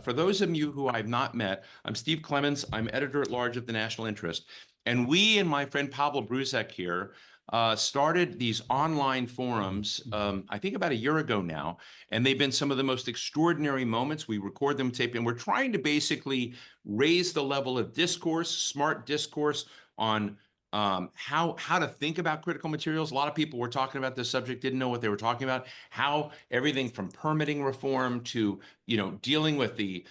For those of you who I've not met, I'm Steve Clements. I'm editor-at-large of the National Interest. And we and my friend Pavel Bruzek here started these online forums, I think about a year ago now, and they've been some of the most extraordinary moments. We record them, tape, and we're trying to basically raise the level of discourse, smart discourse on how to think about critical materials. A lot of people were talking about this subject, didn't know what they were talking about, how everything from permitting reform to, dealing with the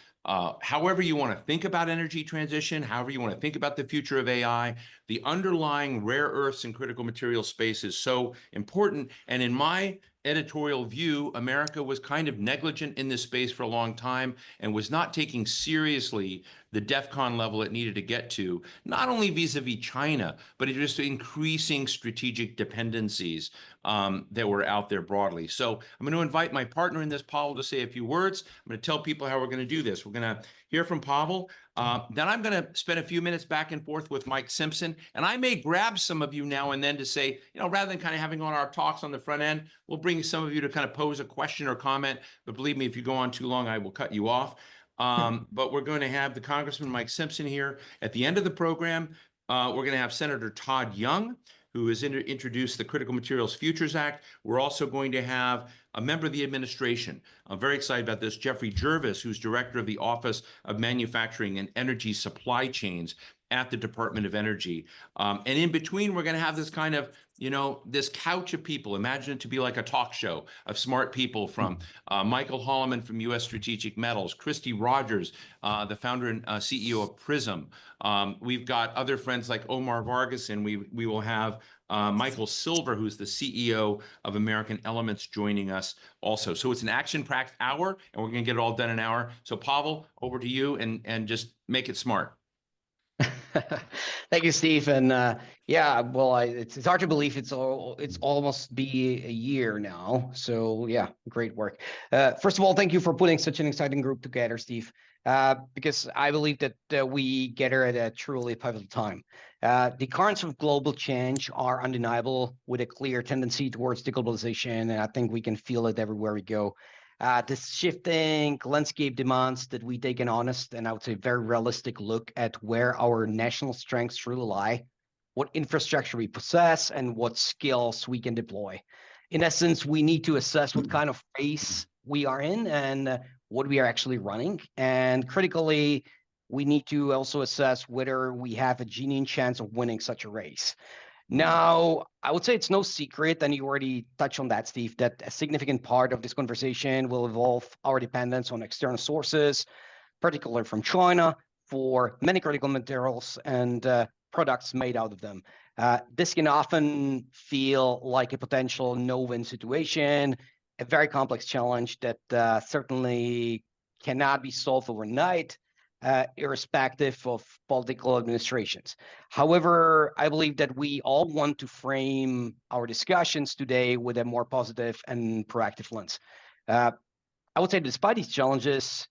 however you want to think about energy transition, however you want to think about the future of AI, the underlying rare earths and critical material space is so important. And in my editorial view, America was kind of negligent in this space for a long time and was not taking seriously the DEFCON level it needed to get to, not only vis-a-vis China, but just increasing strategic dependencies that were out there broadly. So I'm going to invite my partner in this, Pavel, to say a few words. I'm going to tell people how we're going to do this. We're going to hear from Pavel. Then I'm going to spend a few minutes back and forth with Mike Simpson. And I may grab some of you now and then to say, rather than kind of having on our talks on the front end, we'll bring some of you to kind of pose a question or comment. But believe me, if you go on too long, I will cut you off. But we're going to have the Congressman Mike Simpson here. At the end of the program, we're going to have Senator Todd Young, who has introduced the Critical Materials Futures Act. We're also going to have a member of the administration. I'm very excited about this, Geoffrey Jervis, who's director of the Office of Manufacturing and Energy Supply Chains at the Department of Energy. And in between, we're going to have this kind of, this couch of people. Imagine it to be like a talk show of smart people from Michael Hollomon from U.S. Strategic Metals, Kristi Rogers, the founder and CEO of Prism. We've got other friends like Omar Vargas, and we will have Michael Silver, who's the CEO of American Elements, joining us also. So it's an action-packed hour, and we're going to get it all done in an hour. So Pavel, over to you, and just make it smart. Thank you, Steve. And it's hard to believe it's almost be a year now. So yeah, great work. First of all, thank you for putting such an exciting group together, Steve. Because I believe that we get her at a truly pivotal time. The currents of global change are undeniable, with a clear tendency towards deglobalization, and I think we can feel it everywhere we go. This shifting landscape demands that we take an honest and I would say very realistic look at where our national strengths truly lie, what infrastructure we possess, and what skills we can deploy. In essence, we need to assess what kind of race we are in and what we are actually running. And critically, we need to also assess whether we have a genuine chance of winning such a race. Now, I would say it's no secret, and you already touched on that, Steve, that a significant part of this conversation will involve our dependence on external sources, particularly from China, for many critical materials and products made out of them. This can often feel like a potential no-win situation, a very complex challenge that certainly cannot be solved overnight, irrespective of political administrations. However, I believe that we all want to frame our discussions today with a more positive and proactive lens. I would say despite these challenges,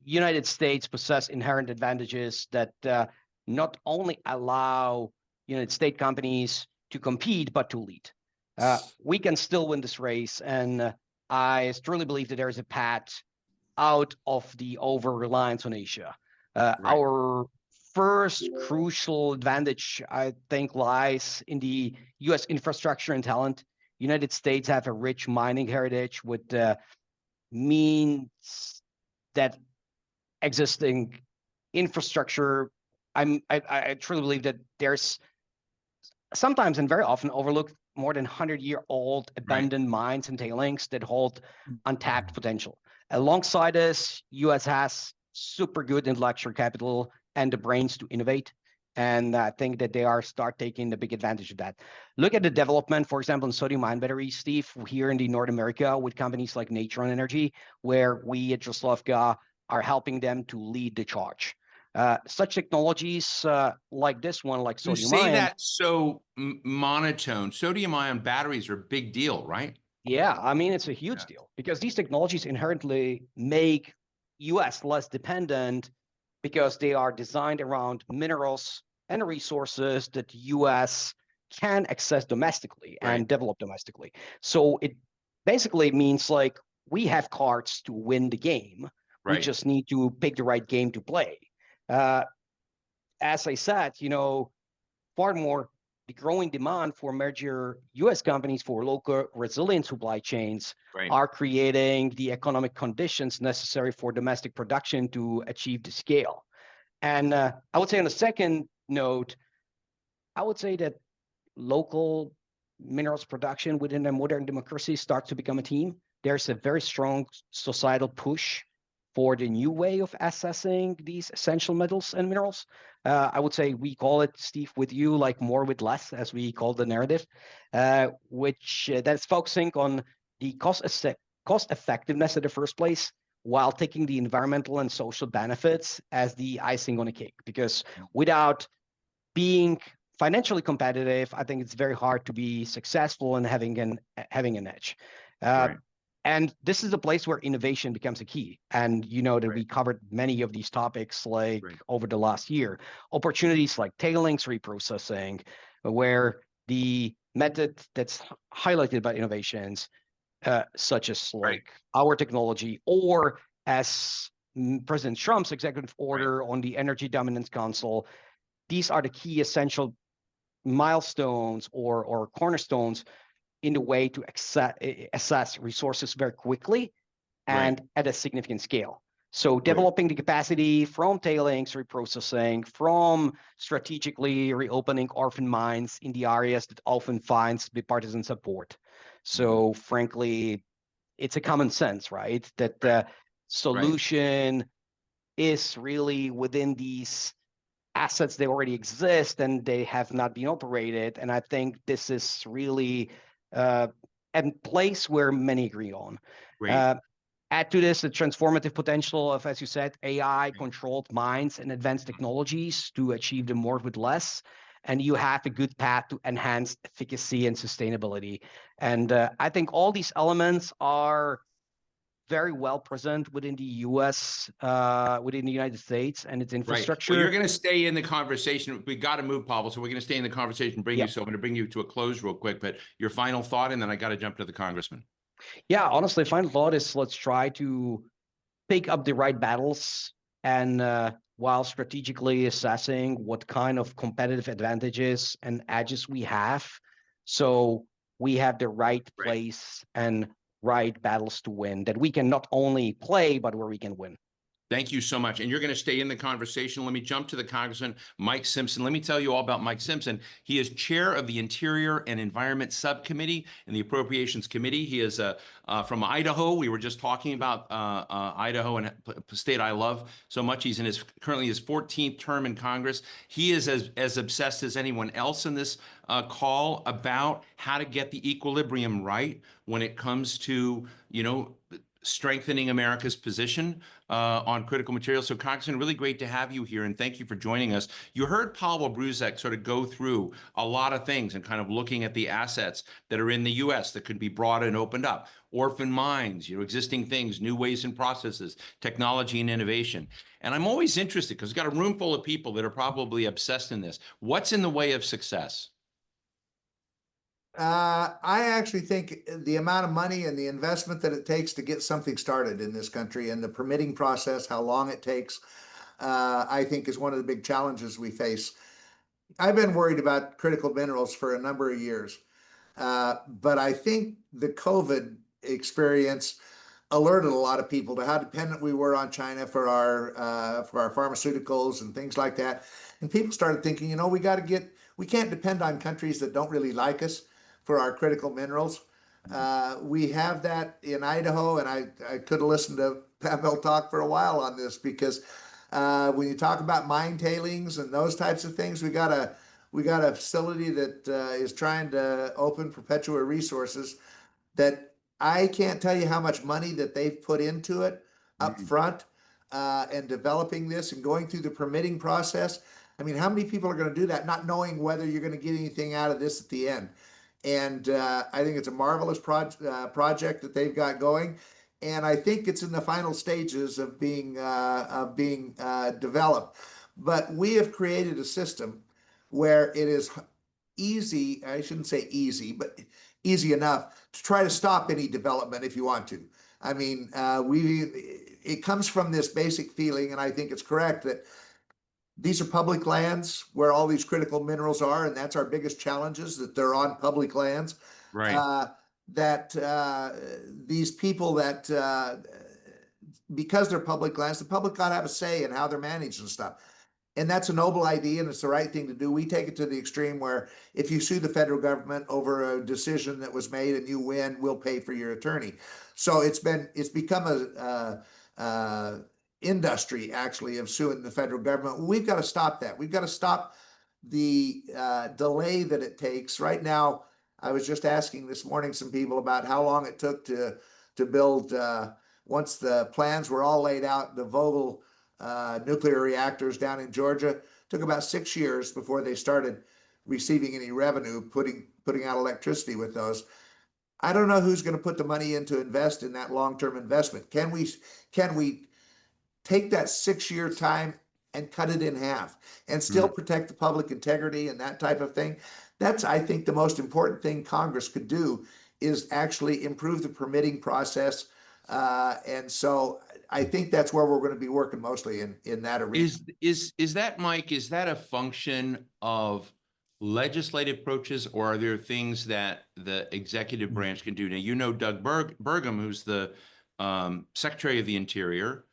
United States possess inherent advantages that not only allow United States companies to compete, but to lead. We can still win this race, and I truly believe that there is a path out of the over-reliance on Asia. Right. Our first crucial advantage, I think, lies in the U.S. infrastructure and talent. United States have a rich mining heritage with means that existing infrastructure. I truly believe that there's sometimes and very often overlooked more than 100-year-old abandoned mines and tailings that hold untapped potential. Alongside this, U.S. has super good intellectual capital and the brains to innovate. And I think that they start taking the big advantage of that. Look at the development, for example, in sodium-ion batteries, Steve, here in North America with companies like Natron Energy, where we at Jaslovka are helping them to lead the charge. Such technologies like this one, like sodium-ion. You say that so monotone. Sodium-ion batteries are a big deal, right? Yeah, I mean, it's a huge deal because these technologies inherently make U.S. less dependent because they are designed around minerals and resources that U.S. can access domestically and develop domestically. So it basically means like we have cards to win the game We Right. just need to pick the right game to play. As I said, furthermore, the growing demand for major U.S. companies for local resilient supply chains Right. are creating the economic conditions necessary for domestic production to achieve the scale. And I would say on a second note, I would say that local minerals production within a modern democracy starts to become a team. There's a very strong societal push for the new way of assessing these essential metals and minerals. I would say we call it, Steve, with you, like more with less, as we call the narrative, which that's focusing on the cost effectiveness in the first place, while taking the environmental and social benefits as the icing on the cake. Because without being financially competitive, I think it's very hard to be successful and having an edge. Right. And this is a place where innovation becomes a key. And that Right. we covered many of these topics Right. over the last year. Opportunities like tailings reprocessing, where the method that's highlighted by innovations, such as like our technology, or as President Trump's executive order on the Energy Dominance Council, these are the key essential milestones or cornerstones in the way to assess resources very quickly and at a significant scale. So developing the capacity from tailings reprocessing, from strategically reopening orphan mines in the areas that often finds bipartisan support. So frankly, it's a common sense, right? That the solution is really within these assets. They already exist and they have not been operated. And I think this is really a place where many agree on. Add to this the transformative potential of, as you said, AI-controlled mines and advanced technologies to achieve the more with less. And you have a good path to enhanced efficacy and sustainability. And I think all these elements are very well present within the U.S., within the United States and its infrastructure. Well, you're going to stay in the conversation. We got to move, Pavel. So we're going to stay in the conversation, So I'm going to bring you to a close real quick, but your final thought, and then I got to jump to the congressman. Yeah, honestly, final thought is let's try to pick up the right battles and while strategically assessing what kind of competitive advantages and edges we have. So we have the right place and right battles to win that we can not only play, but where we can win. Thank you so much. And you're going to stay in the conversation. Let me jump to the Congressman, Mike Simpson. Let me tell you all about Mike Simpson. He is chair of the Interior and Environment Subcommittee and the Appropriations Committee. He is from Idaho. We were just talking about Idaho, and a state I love so much. He's in currently his 14th term in Congress. He is as obsessed as anyone else in this call about how to get the equilibrium right when it comes to, strengthening America's position on critical materials. So Congressman, really great to have you here, and thank you for joining us. You heard Pavel Brusek sort of go through a lot of things and kind of looking at the assets that are in the U.S. that could be brought and opened up. Orphan mines, existing things, new ways and processes, technology and innovation. And I'm always interested because we've got a room full of people that are probably obsessed in this. What's in the way of success? I actually think the amount of money and the investment that it takes to get something started in this country, and the permitting process, how long it takes, I think is one of the big challenges we face. I've been worried about critical minerals for a number of years, but I think the COVID experience alerted a lot of people to how dependent we were on China for our pharmaceuticals and things like that. And people started thinking, we can't depend on countries that don't really like us for our critical minerals. We have that in Idaho, and I could have listened to Pavel talk for a while on this, because when you talk about mine tailings and those types of things, we got a facility that is trying to open, Perpetua Resources, that I can't tell you how much money that they've put into it up front, and developing this and going through the permitting process. I mean, how many people are going to do that not knowing whether you're going to get anything out of this at the end? And I think it's a marvelous project that they've got going, and I think it's in the final stages of being developed. But we have created a system where it is easy. I shouldn't say easy, but easy enough to try to stop any development if you want to. I mean, it comes from this basic feeling, and I think it's correct, that these are public lands where all these critical minerals are, and that's our biggest challenges, that they're on public lands. Right. These people that, because they're public lands, the public got to have a say in how they're managed and stuff. And that's a noble idea, and it's the right thing to do. We take it to the extreme where if you sue the federal government over a decision that was made and you win, we'll pay for your attorney. So it's become a industry, actually, of suing the federal government. We've got to stop that. We've got to stop the delay that it takes. Right now, I was just asking this morning some people about how long it took to build, once the plans were all laid out, the Vogtle nuclear reactors down in Georgia. Took about 6 years before they started receiving any revenue, putting out electricity with those. I don't know who's going to put the money in to invest in that long-term investment. Can we take that 6-year time and cut it in half and still protect the public integrity and that type of thing? That's, I think, the most important thing Congress could do, is actually improve the permitting process. And so I think that's where we're going to be working mostly in that arena. Is that, Mike, is that a function of legislative approaches, or are there things that the executive branch can do? Now, you know Doug Burgum, who's the Secretary of the Interior,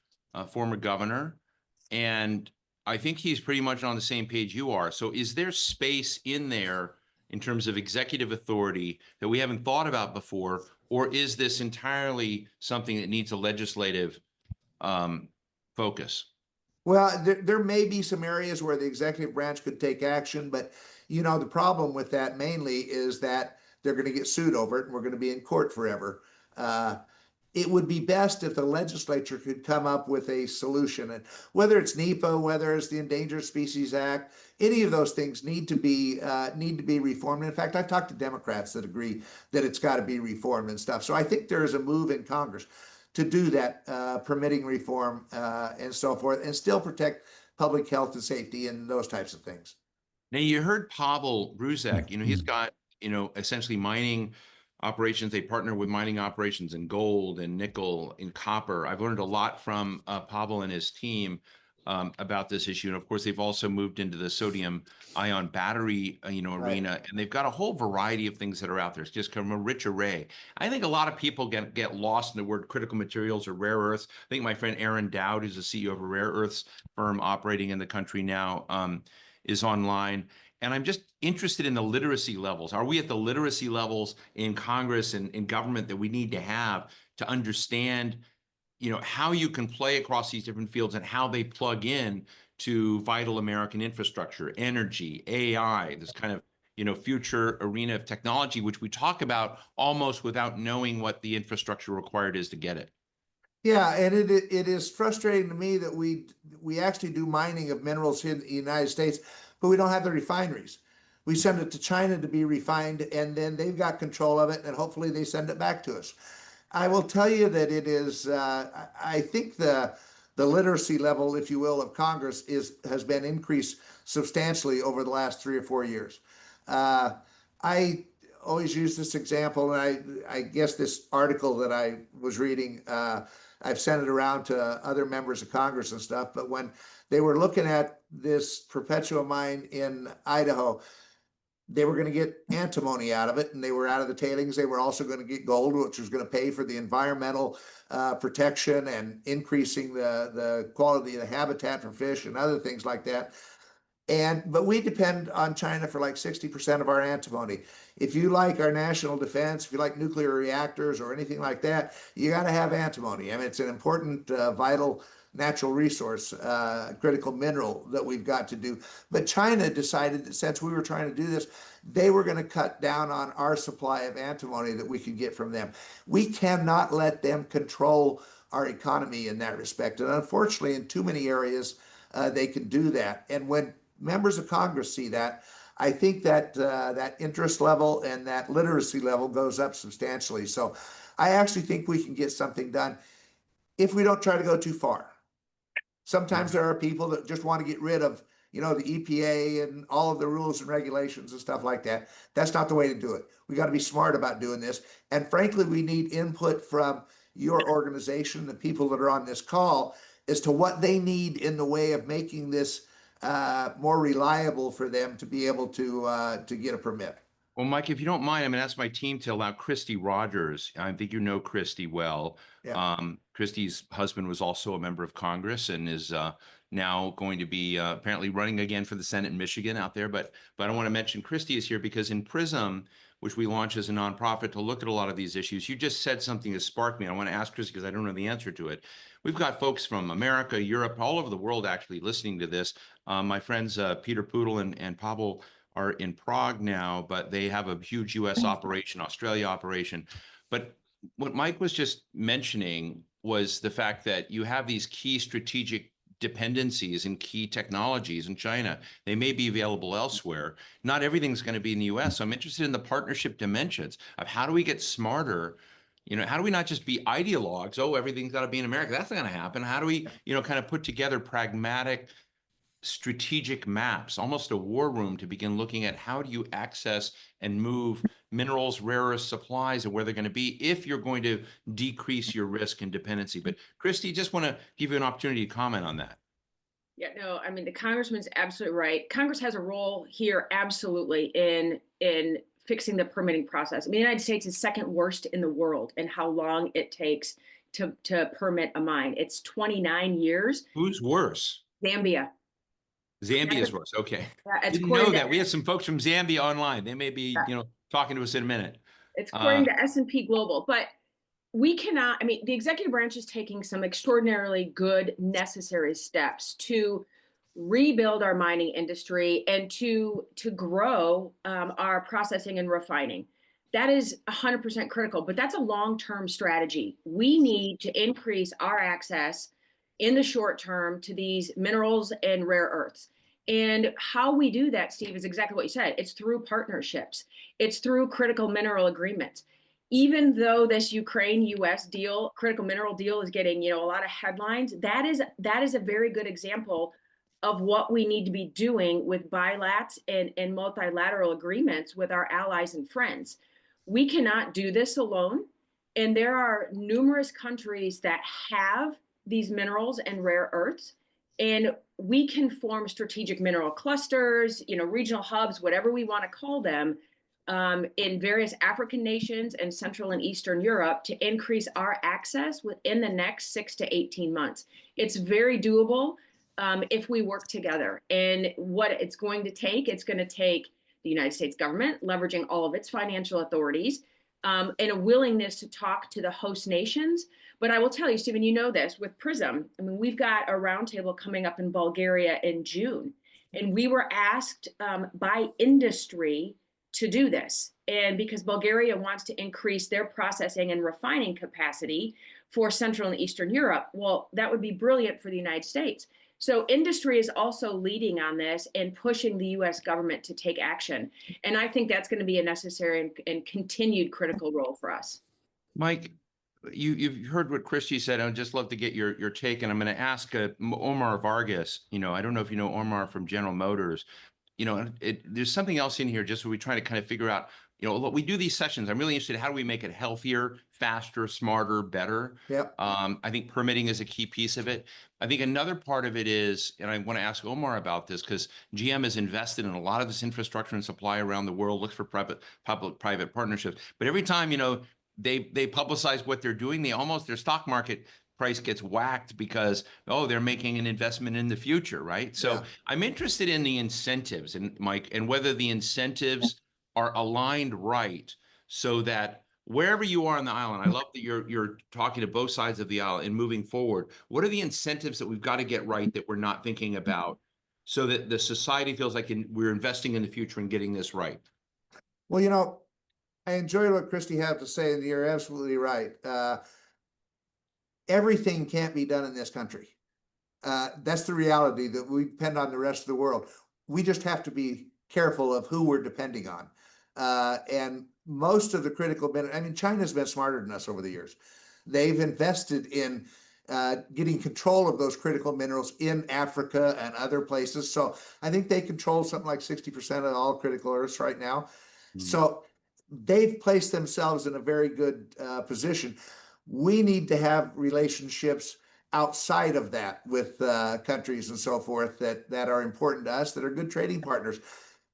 former governor, and I think he's pretty much on the same page you are. So is there space in there in terms of executive authority that we haven't thought about before, or is this entirely something that needs a legislative focus? Well, there may be some areas where the executive branch could take action, but the problem with that mainly is that they're going to get sued over it, and we're going to be in court forever. It would be best if the legislature could come up with a solution, and whether it's NEPA, whether it's the Endangered Species Act, any of those things need to be reformed. In fact, I've talked to Democrats that agree that it's got to be reformed and stuff. So I think there is a move in Congress to do that permitting reform and so forth, and still protect public health and safety and those types of things. Now, you heard Pavel Brusek, he's got, essentially mining operations. They partner with mining operations in gold and nickel and copper. I've learned a lot from Pavel and his team about this issue. And of course, they've also moved into the sodium ion battery, arena, and they've got a whole variety of things that are out there. It's just kind of a rich array. I think a lot of people get lost in the word critical materials or rare earths. I think my friend Aaron Dowd, who's the CEO of a rare earths firm operating in the country now, is online. And I'm just interested in the literacy levels. Are we at the literacy levels in Congress and in government that we need to have to understand, how you can play across these different fields and how they plug in to vital American infrastructure, energy, AI, this kind of, future arena of technology, which we talk about almost without knowing what the infrastructure required is to get it. Yeah, and it is frustrating to me that we actually do mining of minerals in the United States, but we don't have the refineries. We send it to China to be refined, and then they've got control of it, and hopefully they send it back to us. I will tell you that it is, I think the literacy level, if you will, of Congress has been increased substantially over the last 3 or 4 years. I always use this example, and I guess this article that I was reading, I've sent it around to other members of Congress and stuff, but when they were looking at this Perpetua mine in Idaho, they were going to get antimony out of it, and they were out of the tailings. They were also going to get gold, which was going to pay for the environmental protection and increasing the quality of the habitat for fish and other things like that. But we depend on China for like 60% of our antimony. If you like our national defense, if you like nuclear reactors or anything like that, you got to have antimony. I mean, it's an important, vital natural resource, critical mineral that we've got to do. But China decided that since we were trying to do this, they were going to cut down on our supply of antimony that we could get from them. We cannot let them control our economy in that respect. And unfortunately, in too many areas, they can do that. And when members of Congress see that, I think that that interest level and that literacy level goes up substantially. So I actually think we can get something done if we don't try to go too far. Sometimes there are people that just want to get rid of, you know, the EPA and all of the rules and regulations and stuff like that. That's not the way to do it. We got to be smart about doing this. And frankly, we need input from your organization, the people that are on this call, as to what they need in the way of making this more reliable for them to be able to get a permit. Well, Mike, if you don't mind, I'm going to ask my team to allow Kristi Rogers. I think you know Kristi well. Yeah. Kristi's husband was also a member of Congress and is now going to be apparently running again for the Senate in Michigan out there. But I want to mention Kristi is here because in PRISM, which we launched as a nonprofit to look at a lot of these issues, you just said something that sparked me. I want to ask Kristi because I don't know the answer to it. We've got folks from America, Europe, all over the world actually listening to this. My friends Peter Poodle and Pavel are in Prague now, but they have a huge US operation, Australia operation. But what Mike was just mentioning was the fact that you have these key strategic dependencies in key technologies in China. They may be available elsewhere. Not everything's going to be in the US. So I'm interested in the partnership dimensions of how do we get smarter? You know, how do we not just be ideologues? Oh, everything's got to be in America. That's not going to happen. How do we, you know, kind of put together pragmatic strategic maps, almost a war room, to begin looking at how do you access and move minerals, rare earth supplies, and where they're going to be if you're going to decrease your risk and dependency. But Kristi, just want to give you an opportunity to comment on that. Yeah, no, I mean, the congressman's absolutely right. Congress has a role here, absolutely, in fixing the permitting process. I mean, the United States is second worst in the world in how long it takes to permit a mine. It's 29 years. Who's worse? Zambia. Zambia is worse. Okay. Yeah, Didn't know that. We have some folks from Zambia online. They may be, you know, talking to us in a minute. It's according to S&P Global, but we cannot, I mean, the executive branch is taking some extraordinarily good, necessary steps to rebuild our mining industry and to grow our processing and refining. That is 100% critical, but that's a long-term strategy. We need to increase our access in the short term to these minerals and rare earths. And how we do that, Steve, is exactly what you said. It's through partnerships. It's through critical mineral agreements. Even though this Ukraine-US deal, critical mineral deal, is getting, you know, a lot of headlines, that is a very good example of what we need to be doing with bilats and multilateral agreements with our allies and friends. We cannot do this alone. And there are numerous countries that have these minerals and rare earths, and we can form strategic mineral clusters, you know, regional hubs, whatever we want to call them, in various African nations and Central and Eastern Europe to increase our access within the next 6 to 18 months. It's very doable if we work together. And what it's going to take the United States government leveraging all of its financial authorities, and a willingness to talk to the host nations. But I will tell you, Stephen, you know this, with PRISM, I mean, we've got a roundtable coming up in Bulgaria in June, and we were asked by industry to do this. And because Bulgaria wants to increase their processing and refining capacity for Central and Eastern Europe, well, that would be brilliant for the United States. So industry is also leading on this and pushing the US government to take action. And I think that's going to be a necessary and continued critical role for us. Mike, you've heard what Kristi said. I'd just love to get your take. And I'm going to ask Omar Vargas. You know, I don't know if you know Omar from General Motors. You know, there's something else in here just so we try to kind of figure out, you know, we do these sessions. I'm really interested in how do we make it healthier, faster, smarter, better. Yep. I think permitting is a key piece of it. I think another part of it is, and I want to ask Omar about this because GM is invested in a lot of this infrastructure and supply around the world, looks for public-private partnerships. But every time, you know, they publicize what they're doing, their stock market price gets whacked because, oh, they're making an investment in the future, right? So yeah. I'm interested in the incentives, and Mike, and whether the incentives are aligned right so that wherever you are on the aisle, and I love that you're talking to both sides of the aisle and moving forward, what are the incentives that we've got to get right that we're not thinking about so that the society feels like we're investing in the future and getting this right? Well, you know, I enjoy what Kristi had to say, and you're absolutely right. Everything can't be done in this country. That's the reality, that we depend on the rest of the world. We just have to be careful of who we're depending on. And most of the critical, I mean, China's been smarter than us over the years. They've invested in getting control of those critical minerals in Africa and other places. So I think they control something like 60% of all critical earths right now. So they've placed themselves in a very good position. We need to have relationships outside of that with countries and so forth that are important to us, that are good trading partners.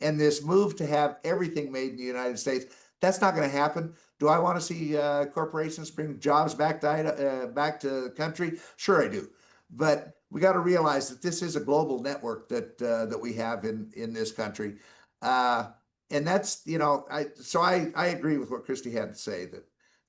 And this move to have everything made in the United States, that's not going to happen. Do I want to see corporations bring jobs back to the country? Sure, I do. But we got to realize that this is a global network that we have in this country, and that's I agree with what Kristi had to say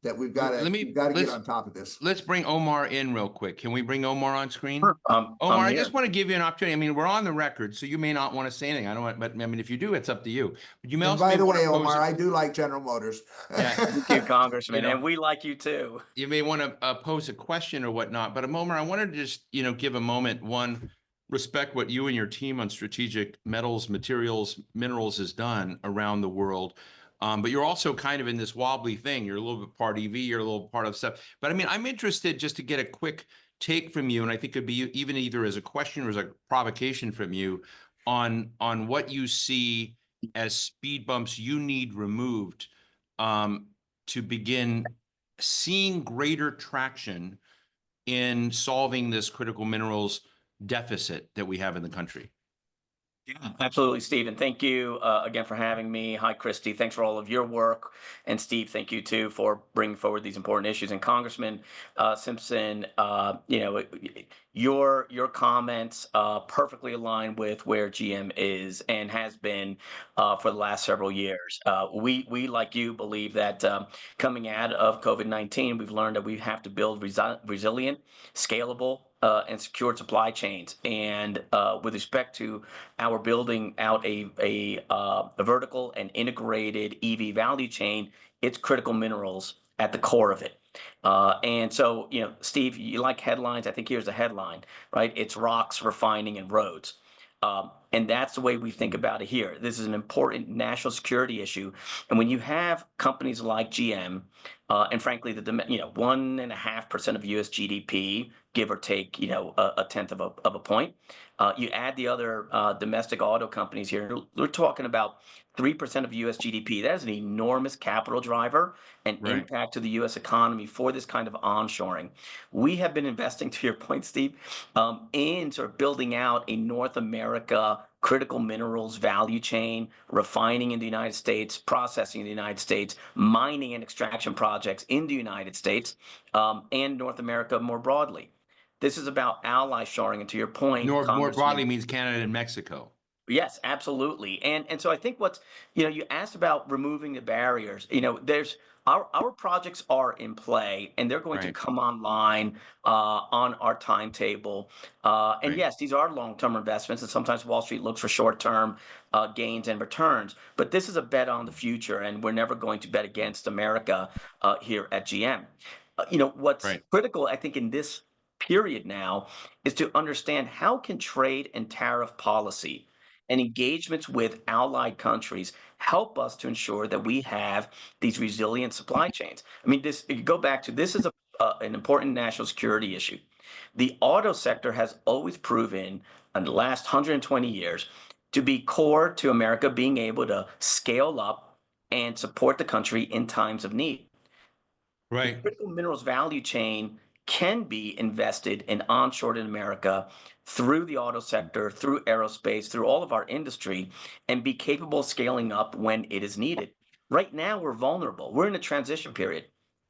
that we've got to get on top of this. Let's bring Omar in real quick. Can we bring Omar on screen? Sure. Omar, I'm I here. just want to give you an opportunity. I mean, we're on the record, so you may not want to say anything. I don't want, but I mean, if you do, it's up to you. But you may And also by the want way, to pose Omar, I do like General Motors. Yeah. Thank you, Congressman, You know, and we like you too. you may want to pose a question or whatnot. But Omar, I wanted to just give a moment. One, respect what you and your team on strategic metals, materials, minerals has done around the world. But you're also kind of in this wobbly thing. You're a little bit part EV, you're a little part of stuff. But I mean, I'm interested just to get a quick take from you, and I think it'd be even either as a question or as a provocation from you on what you see as speed bumps you need removed to begin seeing greater traction in solving this critical minerals deficit that we have in the country. Yeah, absolutely, Steve. And thank you again for having me. Hi, Kristi. Thanks for all of your work. And Steve, thank you too for bringing forward these important issues. And Congressman Simpson, your comments perfectly align with where GM is and has been for the last several years. We, like you, believe that coming out of COVID-19, we've learned that we have to build resilient, scalable, and secured supply chains. And with respect to our building out a vertical and integrated EV value chain, it's critical minerals at the core of it. And so, Steve, you like headlines. I think here's a headline, right? It's rocks, refining, and roads. And that's the way we think about it here. This is an important national security issue. And when you have companies like GM, and frankly, 1.5% of US GDP, give or take, a tenth of a point. You add the other domestic auto companies here, we're talking about 3% of US GDP. That is an enormous capital driver and impact to the US economy for this kind of onshoring. We have been investing, to your point, Steve, in sort of building out a North America critical minerals value chain, refining in the United States, processing in the United States, mining and extraction projects in the United States, and North America more broadly. This is about ally shoring, and to your point, More broadly means Canada and Mexico. Yes, absolutely. And so I think what's, you asked about removing the barriers. There's our projects are in play, and they're going to come online on our timetable. And yes, these are long-term investments, and sometimes Wall Street looks for short-term gains and returns. But this is a bet on the future, and we're never going to bet against America here at GM. What's critical, I think, in this period now is to understand how can trade and tariff policy and engagements with allied countries help us to ensure that we have these resilient supply chains. I mean, if you go back to this is an important national security issue. The auto sector has always proven in the last 120 years to be core to America being able to scale up and support the country in times of need. The critical minerals value chain can be invested and onshored in America through the auto sector, through aerospace, through all of our industry, and be capable of scaling up when it is needed. Right now, we're vulnerable. We're in a transition period.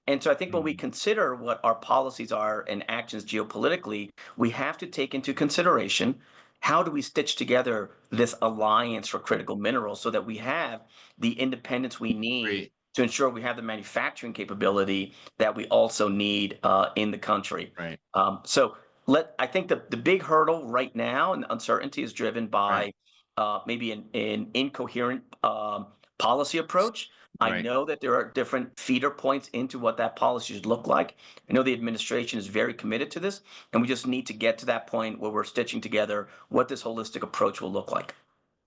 And so I think when we consider what our policies are and actions geopolitically, we have to take into consideration how do we stitch together this alliance for critical minerals so that we have the independence we need to ensure we have the manufacturing capability that we also need in the country. So I think the big hurdle right now and the uncertainty is driven by maybe an incoherent policy approach. I know that there are different feeder points into what that policy should look like. I know the administration is very committed to this, and we just need to get to that point where we're stitching together what this holistic approach will look like.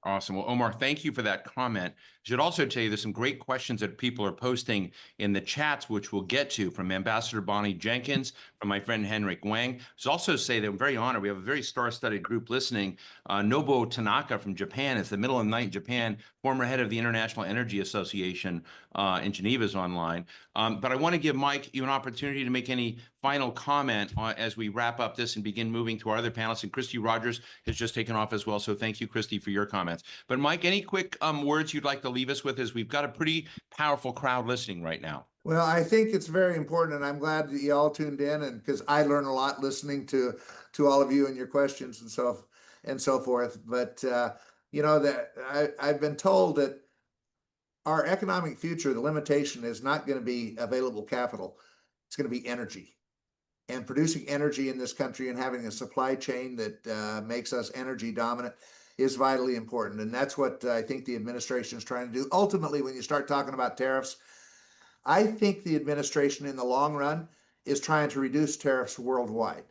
Awesome. Well, Omar, thank you for that comment. Should also tell you there's some great questions that people are posting in the chats, which we'll get to, from Ambassador Bonnie Jenkins, from my friend Henrik Wang. Should also say that I'm very honored. We have a very star-studded group listening. Nobuo Tanaka from Japan. It's the middle of the night in Japan, former head of the International Energy Association in Geneva is online. But I want to give Mike you an opportunity to make any final comment as we wrap up this and begin moving to our other panelists. And Kristi Rogers has just taken off as well. So thank you, Kristi, for your comments. But Mike, any quick words you'd like to leave us with, as we've got a pretty powerful crowd listening right now? Well, I think it's very important, and I'm glad that you all tuned in, and because I learn a lot listening to all of you and your questions and so forth. But you know, that I've been told that our economic future, the limitation is not going to be available capital. It's going to be energy, and producing energy in this country and having a supply chain that makes us energy dominant is vitally important. And that's what I think the administration is trying to do. Ultimately, when you start talking about tariffs, I think the administration in the long run is trying to reduce tariffs worldwide.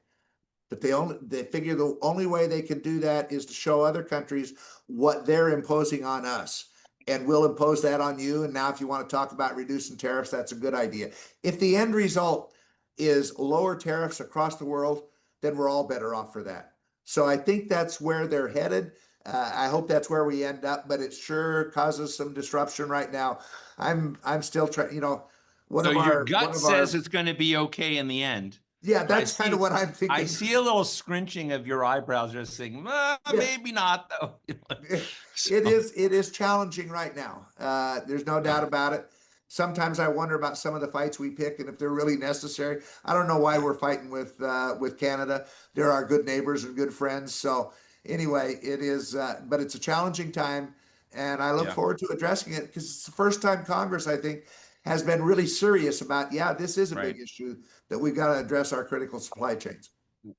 But they figure the only way they can do that is to show other countries what they're imposing on us. And we'll impose that on you. And now if you want to talk about reducing tariffs, that's a good idea. If the end result is lower tariffs across the world, then we're all better off for that. So I think that's where they're headed. I hope that's where we end up, but it sure causes some disruption right now. I'm still trying, you know, So your gut says it's going to be okay in the end. Yeah, that's kind of what I'm thinking. I see a little scrunching of your eyebrows, just saying, maybe not though. It is challenging right now. There's no doubt about it. Sometimes I wonder about some of the fights we pick and if they're really necessary. I don't know why we're fighting with Canada. They're our good neighbors and good friends. So anyway, it is, but it's a challenging time, and I look forward to addressing it, because it's the first time Congress, I think, has been really serious about, this is a big issue that we've got to address our critical supply chains.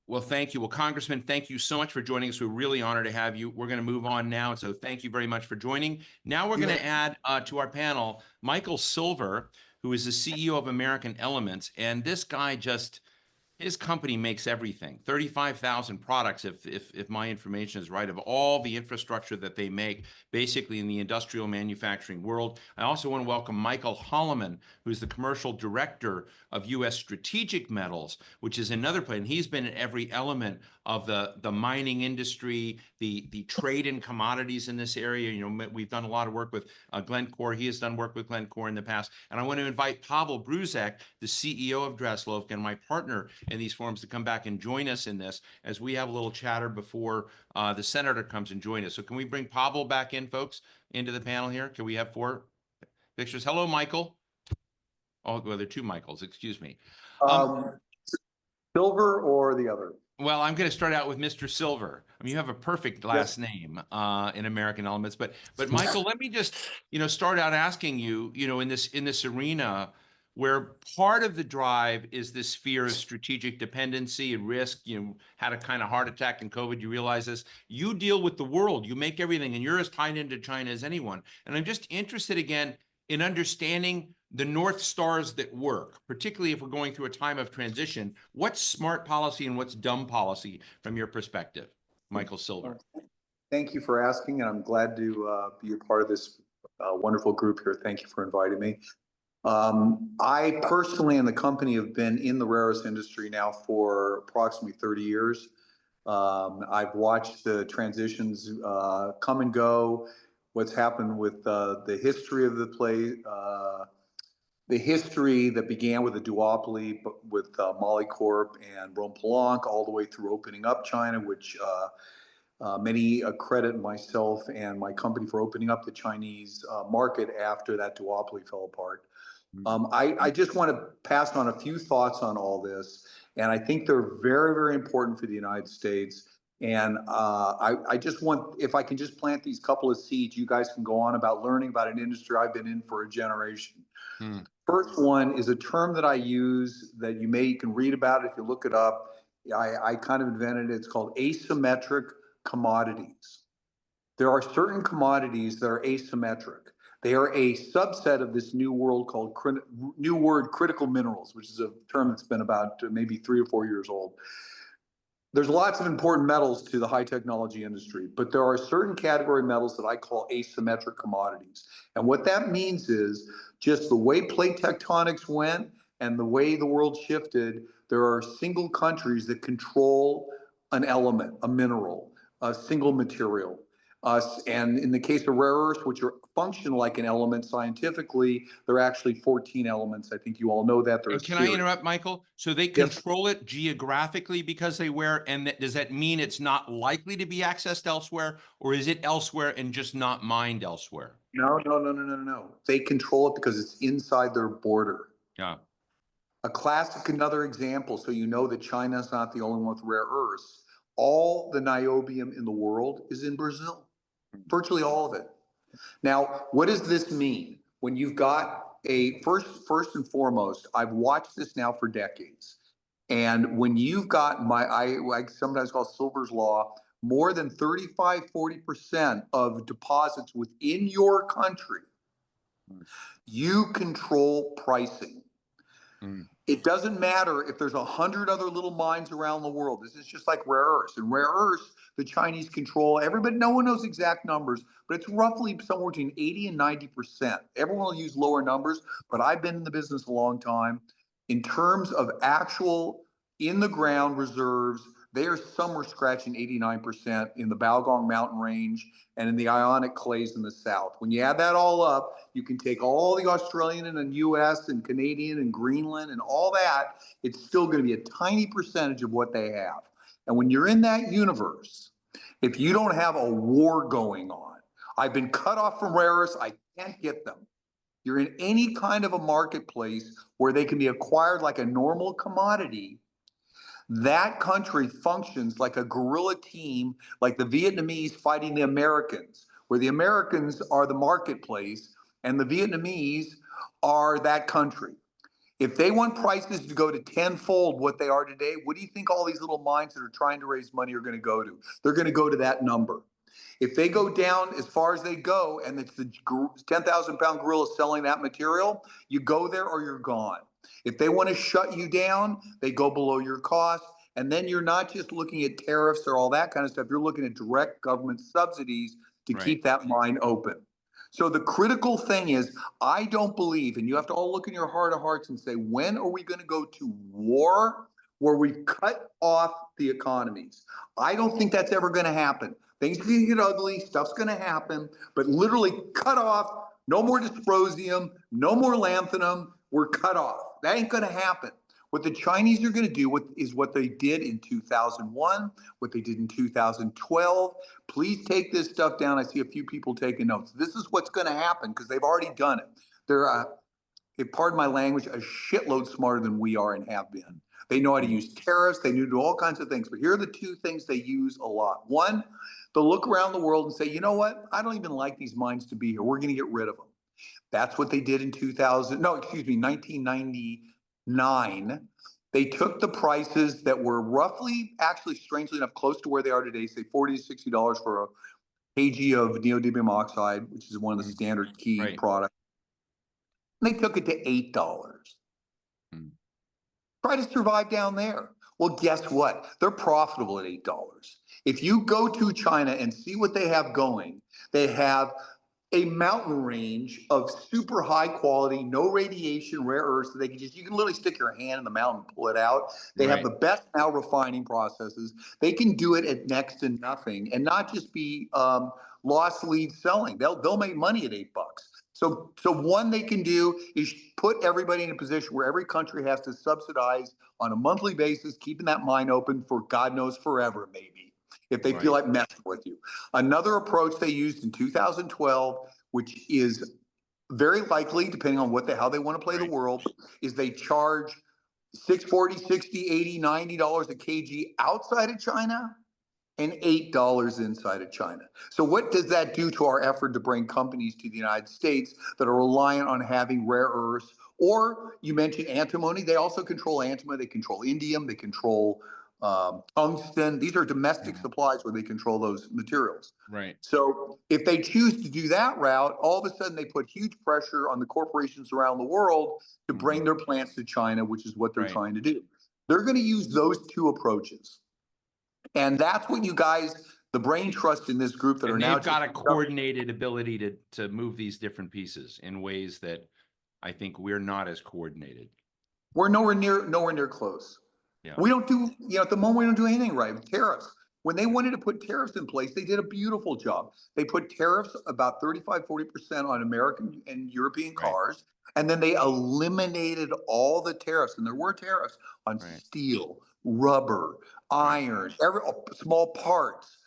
Well, thank you. Well, Congressman, thank you so much for joining us. We're really honored to have you. We're going to move on now. So thank you very much for joining. Now we're going to add to our panel Michael Silver, who is the CEO of American Elements. And this guy his company makes everything, 35,000 products, if my information is right, of all the infrastructure that they make, basically in the industrial manufacturing world. I also want to welcome Michael Hollomon, who's the commercial director of U.S. Strategic Metals, which is another place. And he's been in every element of the mining industry, the trade in commodities in this area. You know, we've done a lot of work with Glencore. He has done work with Glencore in the past. And I want to invite Pavel Bruzek, the CEO of Dresslovka, and my partner in these forums, to come back and join us in this as we have a little chatter before the senator comes and join us. So can we bring Pavel back in, folks, into the panel here? Can we have 4 pictures? Hello, Michael. Oh, well, there are 2 Michaels, excuse me. Silver or the other? Well, I'm going to start out with Mr. Silver. I mean, you have a perfect last name in American Elements, but Michael, let me just, start out asking you, in this arena where part of the drive is this fear of strategic dependency and risk. You had a kind of heart attack in COVID. You realize this. You deal with the world. You make everything, and you're as tied into China as anyone. And I'm just interested again in understanding the North Stars that work, particularly if we're going through a time of transition. What's smart policy and what's dumb policy from your perspective, Michael Silver? Thank you for asking, and I'm glad to be a part of this wonderful group here. Thank you for inviting me. I personally and the company have been in the rare earths industry now for approximately 30 years. I've watched the transitions come and go, what's happened with the history of the play, the history that began with a duopoly with Molycorp and Rhone-Poulenc, all the way through opening up China, which many credit myself and my company for opening up the Chinese market after that duopoly fell apart. I just want to pass on a few thoughts on all this, and I think they're very, very important for the United States. And I just want, if I can just plant these couple of seeds, you guys can go on about learning about an industry I've been in for a generation. First one is a term that I use that you can read about it if you look it up. I kind of invented it. It's called asymmetric commodities. There are certain commodities that are asymmetric. They are a subset of this new world called critical minerals, which is a term that's been about maybe 3 or 4 years old. There's lots of important metals to the high technology industry, but there are certain category metals that I call asymmetric commodities. And what that means is just the way plate tectonics went and the way the world shifted, there are single countries that control an element, a mineral, a single material. And in the case of rare earths, which are function like an element scientifically, they're actually 14 elements. I think you all know that. And can I interrupt, Michael? So they Yes. control it geographically because they and does that mean it's not likely to be accessed elsewhere, or is it elsewhere and just not mined elsewhere? No. They control it because it's inside their border. Yeah. A classic, another example, so you know that China is not the only one with rare earths. All the niobium in the world is in Brazil, virtually all of it. Now, what does this mean? When you've got first and foremost, I've watched this now for decades. And when you've got I sometimes call Silver's Law, more than 35–40% of deposits within your country, you control pricing. It doesn't matter if there's 100 other little mines around the world. This is just like rare earths. And rare earths, the Chinese control, everybody, no one knows exact numbers, but it's roughly somewhere between 80 and 90%. Everyone will use lower numbers, but I've been in the business a long time. In terms of actual in the ground reserves, they are somewhere scratching 89% in the Baogong mountain range and in the ionic clays in the south. When you add that all up, you can take all the Australian and US and Canadian and Greenland and all that, it's still going to be a tiny percentage of what they have. And when you're in that universe, if you don't have a war going on, I've been cut off from rare earths, I can't get them. You're in any kind of a marketplace where they can be acquired like a normal commodity. That country functions like a guerrilla team, like the Vietnamese fighting the Americans, where the Americans are the marketplace and the Vietnamese are that country. If they want prices to go to tenfold what they are today, what do you think all these little mines that are trying to raise money are going to go to? They're going to go to that number. If they go down as far as they go and it's the 10,000-pound gorilla selling that material, you go there or you're gone. If they want to shut you down, they go below your cost. And then you're not just looking at tariffs or all that kind of stuff. You're looking at direct government subsidies to keep that mine open. So the critical thing is, I don't believe, and you have to all look in your heart of hearts and say, when are we going to go to war where we cut off the economies? I don't think that's ever going to happen. Things are going to get ugly, stuff's going to happen, but literally cut off, no more dysprosium, no more lanthanum, we're cut off. That ain't going to happen. What the Chinese are going to do is what they did in 2001, what they did in 2012. Please take this stuff down. I see a few people taking notes. This is what's going to happen because they've already done it. They're, pardon my language, a shitload smarter than we are and have been. They know how to use tariffs. They do all kinds of things. But here are the two things they use a lot. One, they'll look around the world and say, you know what? I don't even like these mines to be here. We're going to get rid of them. That's what they did in 1999. They took the prices that were roughly, actually, strangely enough, close to where they are today, say $40 to $60 for a kg of neodymium oxide, which is one of the standard key products. And they took it to $8. Try to survive down there. Well, guess what? They're profitable at $8. If you go to China and see what they have going, they have a mountain range of super high quality, no radiation, rare earths that you can literally stick your hand in the mountain and pull it out. They have the best now refining processes. They can do it at next to nothing and not just be loss lead selling. They'll make money at $8. So one they can do is put everybody in a position where every country has to subsidize on a monthly basis, keeping that mine open for God knows forever, maybe, if they feel like messing with you. Another approach they used in 2012, which is very likely, depending on how they want to play the world, is they charge $6.40, $60, $80, $90 a kg outside of China and $8 inside of China. So what does that do to our effort to bring companies to the United States that are reliant on having rare earths? Or you mentioned antimony. They also control antimony. They control indium. They control tungsten. These are domestic supplies where they control those materials. Right. So if they choose to do that route, all of a sudden they put huge pressure on the corporations around the world to bring their plants to China, which is what they're trying to do. They're going to use those two approaches. And that's what you guys, the brain trust in this group that And are now they've got a just- coordinated ability to move these different pieces in ways that I think we're not as coordinated. We're nowhere near close. Yeah. We don't do, at the moment, we don't do anything right. Tariffs. When they wanted to put tariffs in place, they did a beautiful job. They put tariffs about 35–40% on American and European cars. And then they eliminated all the tariffs. And there were tariffs on steel, rubber, iron, every small parts.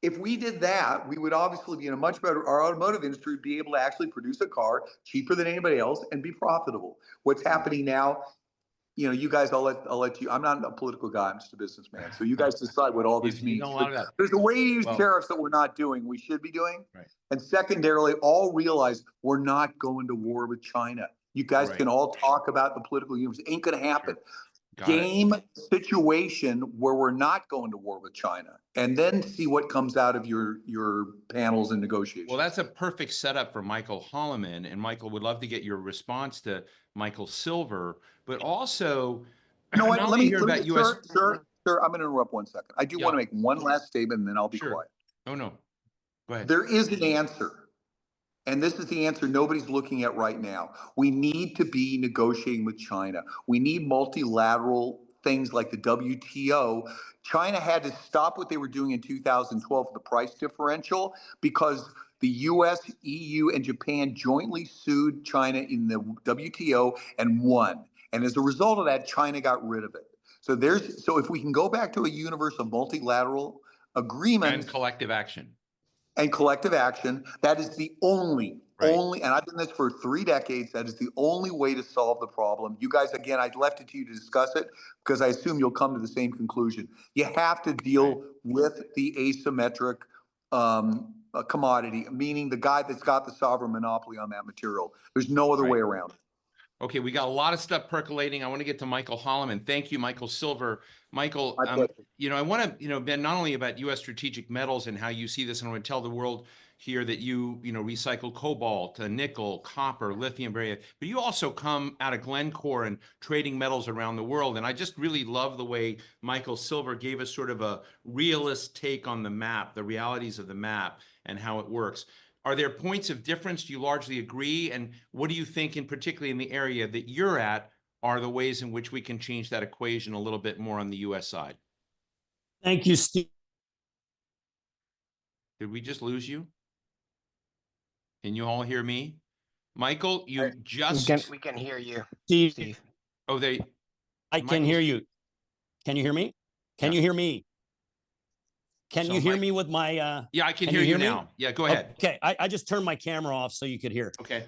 If we did that, we would obviously be in a much better, our automotive industry would be able to actually produce a car cheaper than anybody else and be profitable. What's happening now, you guys, I'll let you, I'm not a political guy, I'm just a businessman. So you guys decide what all this means. know a lot of that. There's a way to use tariffs that we're not doing, we should be doing. Right. And secondarily, all realize we're not going to war with China. You guys can all talk about the political universe. It ain't going to happen. Game situation where we're not going to war with China, and then see what comes out of your panels and negotiations. Well, that's a perfect setup for Michael Hollomon, and Michael would love to get your response to Michael Silver, but also let me hear about US. Sir, I'm going to interrupt 1 second. I do want to make one last statement, and then I'll be quiet. Oh no, go ahead. There is an answer. And this is the answer nobody's looking at right now. We need to be negotiating with China. We need multilateral things like the WTO. China had to stop what they were doing in 2012 with the price differential because the US, EU, and Japan jointly sued China in the WTO and won. And as a result of that, China got rid of it. So if we can go back to a universe of multilateral agreements and collective action. That is the only, and I've done this for 3 decades, that is the only way to solve the problem. You guys, again, I left it to you to discuss it because I assume you'll come to the same conclusion. You have to deal with the asymmetric commodity, meaning the guy that's got the sovereign monopoly on that material. There's no other way around it. Okay, we got a lot of stuff percolating. I want to get to Michael Hollomon. Thank you, Michael Silver. Michael, I want to, Ben, not only about U.S. strategic metals and how you see this, and I want to tell the world here that you recycle cobalt, nickel, copper, lithium, but you also come out of Glencore and trading metals around the world. And I just really love the way Michael Silver gave us sort of a realist take on the map, the realities of the map and how it works. Are there points of difference? Do you largely agree? And what do you think, in particularly in the area that you're at, are the ways in which we can change that equation a little bit more on the U.S. side? Thank you, Steve. Did we just lose you? Can you all hear me? Michael, you just... We can hear you, Steve. Oh, I can hear you. Can you hear me? Can you hear me? Can you hear me with my... Yeah, I can hear you now. Yeah, go ahead. Okay, I just turned my camera off so you could hear. Okay.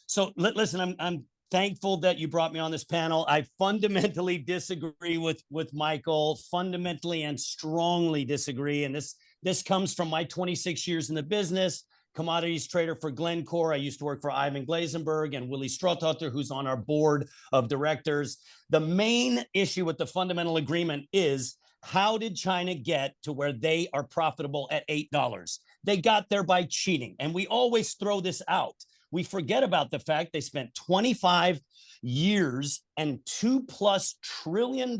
So listen, I'm thankful that you brought me on this panel. I fundamentally disagree with Michael, fundamentally and strongly disagree. And this comes from my 26 years in the business, commodities trader for Glencore. I used to work for Ivan Glazenberg and Willie Strothotter, who's on our board of directors. The main issue with the fundamental agreement is, how did China get to where they are profitable at $8? They got there by cheating. And we always throw this out. We forget about the fact they spent 25 years and $2+ trillion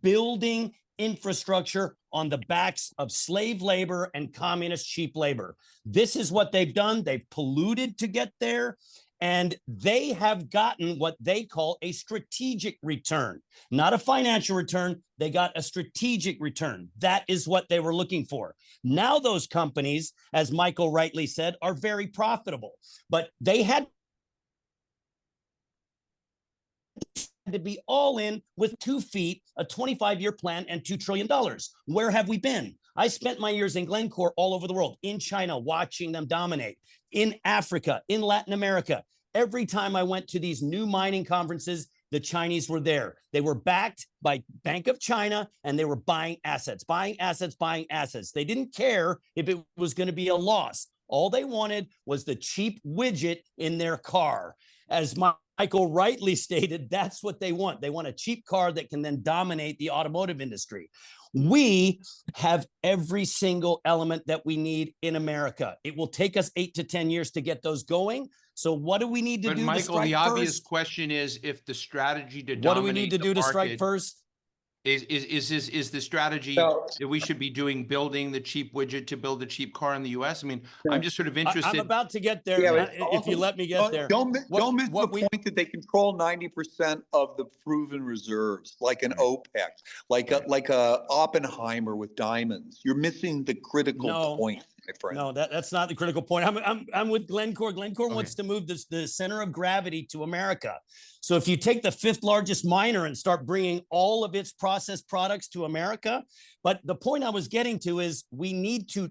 building infrastructure on the backs of slave labor and communist cheap labor. This is what they've done. They've polluted to get there. And they have gotten what they call a strategic return, not a financial return. They got a strategic return. That is what they were looking for. Now those companies, as Michael rightly said, are very profitable, but they had to be all in with 2 feet, a 25-year plan, and $2 trillion. Where have we been? I spent my years in Glencore all over the world, in China, watching them dominate, in Africa, in Latin America. Every time I went to these new mining conferences, the Chinese were there. They were backed by Bank of China, and they were buying assets, buying assets, buying assets. They didn't care if it was going to be a loss. All they wanted was the cheap widget in their car. As Michael rightly stated, that's what they want. They want a cheap car that can then dominate the automotive industry. We have every single element that we need in America. It will take us 8 to 10 years to get those going. So what do we need to do Michael, to strike the first? obvious question is, if the strategy to What do we dominate need to the do to market, strike first? Is the strategy No. that we should be building the cheap widget to build the cheap car in the US? I mean, Yeah. I'm just sort of I'm interested. about to get there. Yeah, If you let me get there. Don't miss What the we- point that they control 90% of the proven reserves, like an OPEC, like a Oppenheimer with diamonds. You're missing the critical No. point, my friend. No, that's not the critical point. I'm with Glencore. Glencore Okay. wants to move the center of gravity to America. So if you take the 5th largest miner and start bringing all of its processed products to America, but the point I was getting to is we need to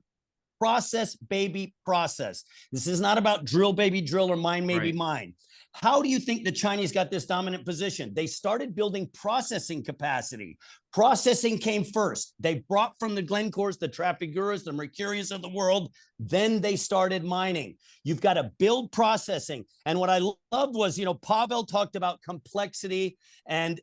process, baby, process. This is not about drill, baby, drill, or mine, maybe Right. mine. How do you think the Chinese got this dominant position? They started building processing capacity. Processing came first. They brought from the Glencores, the Trafiguras, the Mercurius of the world. Then they started mining. You've got to build processing. And what I loved was, Pavel talked about complexity and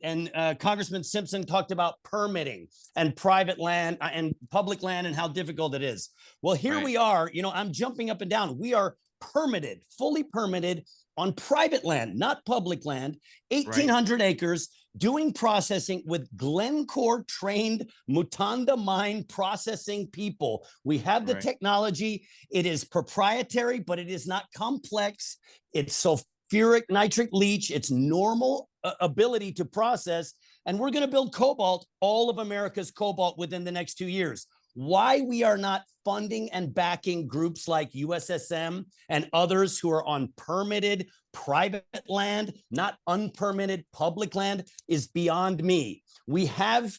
Congressman Simpson talked about permitting and private land and public land and how difficult it is. Well, here Right. we are, I'm jumping up and down. We are permitted, fully permitted on private land, not public land, 1,800 acres, doing processing with Glencore trained Mutanda mine processing people. We have the Right. technology. It is proprietary, but it is not complex. It's sulfuric nitric leach. It's normal ability to process. And we're going to build cobalt, all of America's cobalt within the next 2 years. Why we are not funding and backing groups like USSM and others who are on permitted private land, not unpermitted public land, is beyond me. We have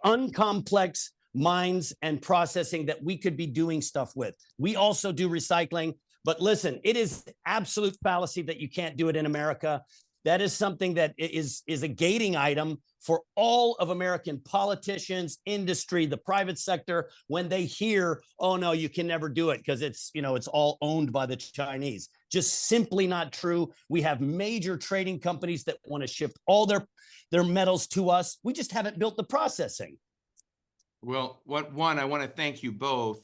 uncomplex mines and processing that we could be doing stuff with. We also do recycling, but listen, it is absolute fallacy that you can't do it in America. That is something that is a gating item for all of American politicians, industry, the private sector, when they hear, oh no, you can never do it because it's all owned by the Chinese. Just simply not true. We have major trading companies that want to ship all their metals to us. We just haven't built the processing. Well, I want to thank you both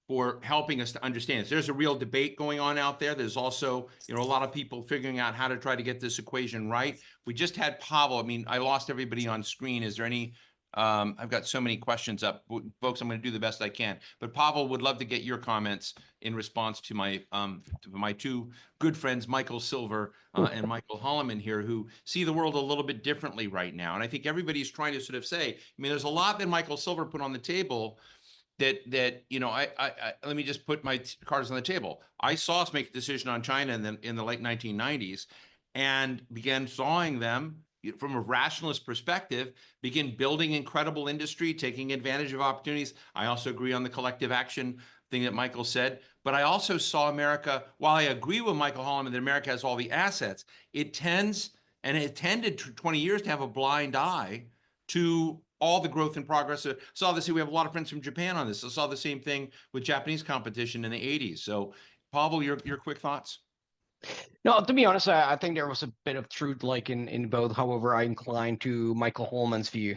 for helping us to understand this. There's a real debate going on out there. There's also, a lot of people figuring out how to try to get this equation right. We just had Pavel. I mean, I lost everybody on screen. Is there any, I've got so many questions up. Folks, I'm going to do the best I can. But Pavel, would love to get your comments in response to my two good friends, Michael Silver and Michael Hollomon here, who see the world a little bit differently right now. And I think everybody's trying to sort of say, there's a lot that Michael Silver put on the table that let me just put my cards on the table. I saw us make a decision on China in the late 1990s and began sawing them from a rationalist perspective, begin building incredible industry, taking advantage of opportunities. I also agree on the collective action thing that Michael said, but I also saw America, while I agree with Michael Hollomon that America has all the assets, it tended 20 years to have a blind eye to all the growth and progress. So obviously we have a lot of friends from Japan on this. I saw the same thing with Japanese competition in the 80s. So Pavel, your quick thoughts? No, to be honest, I think there was a bit of truth in both. However, I incline to Michael Hollmon's view.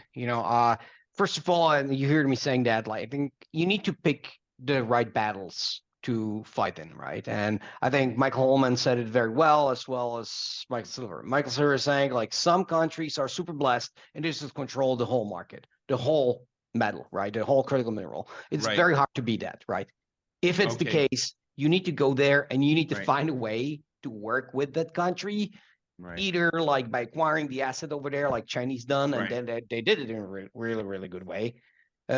First of all, and you heard me saying that, I think you need to pick the right battles to fight in, right? And I think Michael Hollomon said it very well as Michael Silver. Michael Silver is saying some countries are super blessed and they just control the whole market, the whole metal, right? The whole critical mineral. It's Right. very hard to beat that, right? If it's the case, you need to go there and you need to find a way to work with that country, either by acquiring the asset over there, like Chinese done, and then they did it in a really, really good way.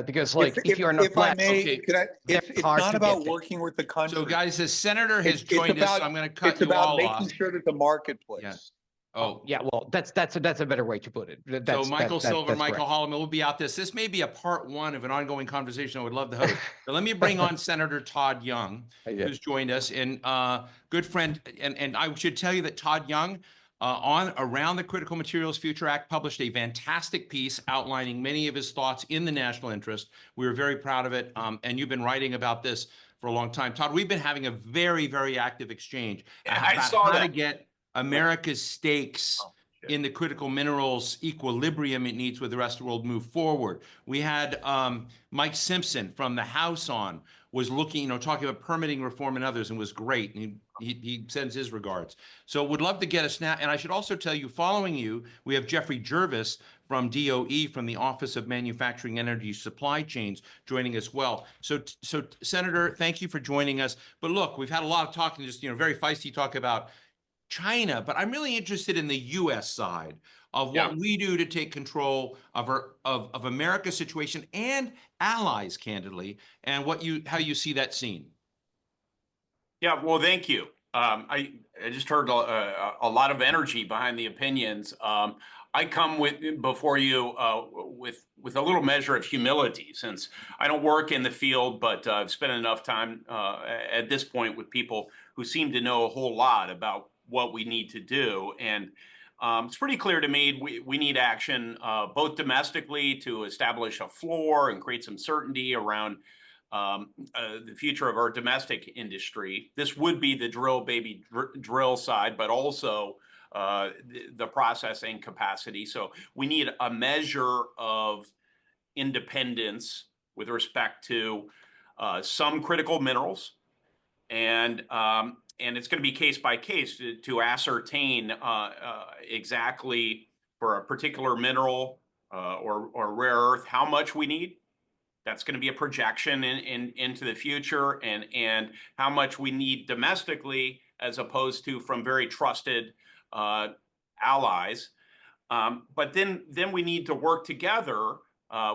Because if you're not if I may, it's not about working with the country. So guys, the senator has joined us. So I'm going to cut you all off. It's about making sure that the marketplace. Yes. Yeah, well, that's a better way to put it. So Michael Silver, Michael Hollomon will be out this. This may be a part one of an ongoing conversation I would love to host. But let me bring on Senator Todd Young, who's joined us, and good friend. And I should tell you that Todd Young, around the Critical Materials Future Act, published a fantastic piece outlining many of his thoughts in the national interest. We were very proud of it. And you've been writing about this for a long time. Todd, we've been having a very, very active exchange. I saw how that. to get America's stakes in the critical minerals equilibrium it needs with the rest of the world move forward. We had Mike Simpson from the House on, was looking, talking about permitting reform and others, and was great. And he sends his regards. So would love to get a snap. And I should also tell you, following you, we have Geoffrey Jervis from DOE, from the Office of Manufacturing Energy Supply Chains, joining us well. So Senator, thank you for joining us. But look, we've had a lot of talking, just, very feisty talk about China, but I'm really interested in the U.S. side of what we do to take control of of America's situation and allies, candidly, and how you see that scene. Yeah, well, thank you. I just heard a lot of energy behind the opinions. I come before you with a little measure of humility, since I don't work in the field, but I've spent enough time at this point with people who seem to know a whole lot about what we need to do. And it's pretty clear to me we need action both domestically to establish a floor and create some certainty around the future of our domestic industry. This would be the drill baby drill side, but also the processing capacity. So we need a measure of independence with respect to some critical minerals, and it's going to be case by case to ascertain exactly for a particular mineral or rare earth how much we need. That's going to be a projection into the future, and how much we need domestically as opposed to from very trusted allies. But then we need to work together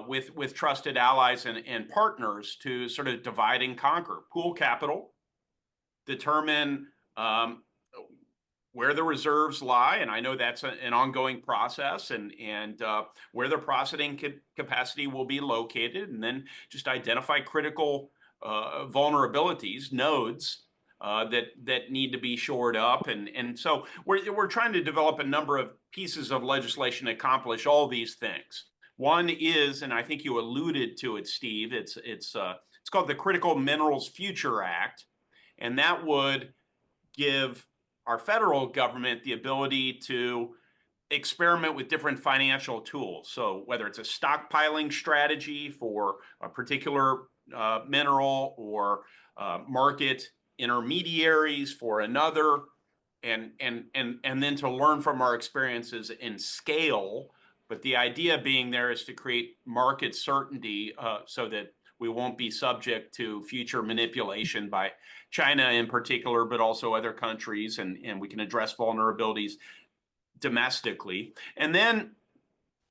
with trusted allies and partners to sort of divide and conquer, pool capital, determine where the reserves lie, and I know that's an ongoing process, and where the processing capacity will be located, and then just identify critical vulnerabilities, nodes that need to be shored up, and so we're trying to develop a number of pieces of legislation to accomplish all these things. One is, and I think you alluded to it, Steve, it's called the Critical Minerals Future Act, and that would give our federal government the ability to experiment with different financial tools. So whether it's a stockpiling strategy for a particular mineral, or market intermediaries for another, and then to learn from our experiences and scale. But the idea being there is to create market certainty so that we won't be subject to future manipulation by China in particular, but also other countries, and we can address vulnerabilities domestically. And then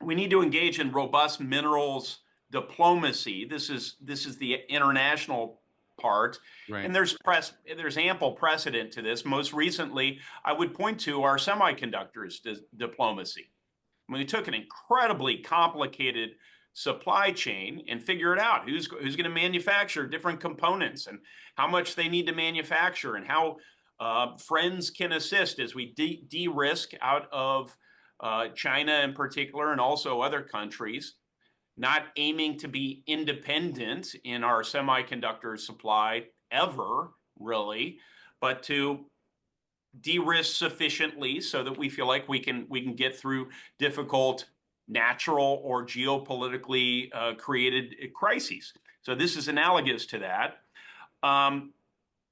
we need to engage in robust minerals diplomacy. This is the international part, right. And there's ample precedent to this. Most recently, I would point to our semiconductors diplomacy. I mean, we took an incredibly complicated supply chain and figure it out, who's going to manufacture different components and how much they need to manufacture, and how friends can assist as we de-risk out of China in particular, and also other countries, not aiming to be independent in our semiconductor supply ever, really, but to de-risk sufficiently so that we feel like we can get through difficult natural or geopolitically created crises. So this is analogous to that.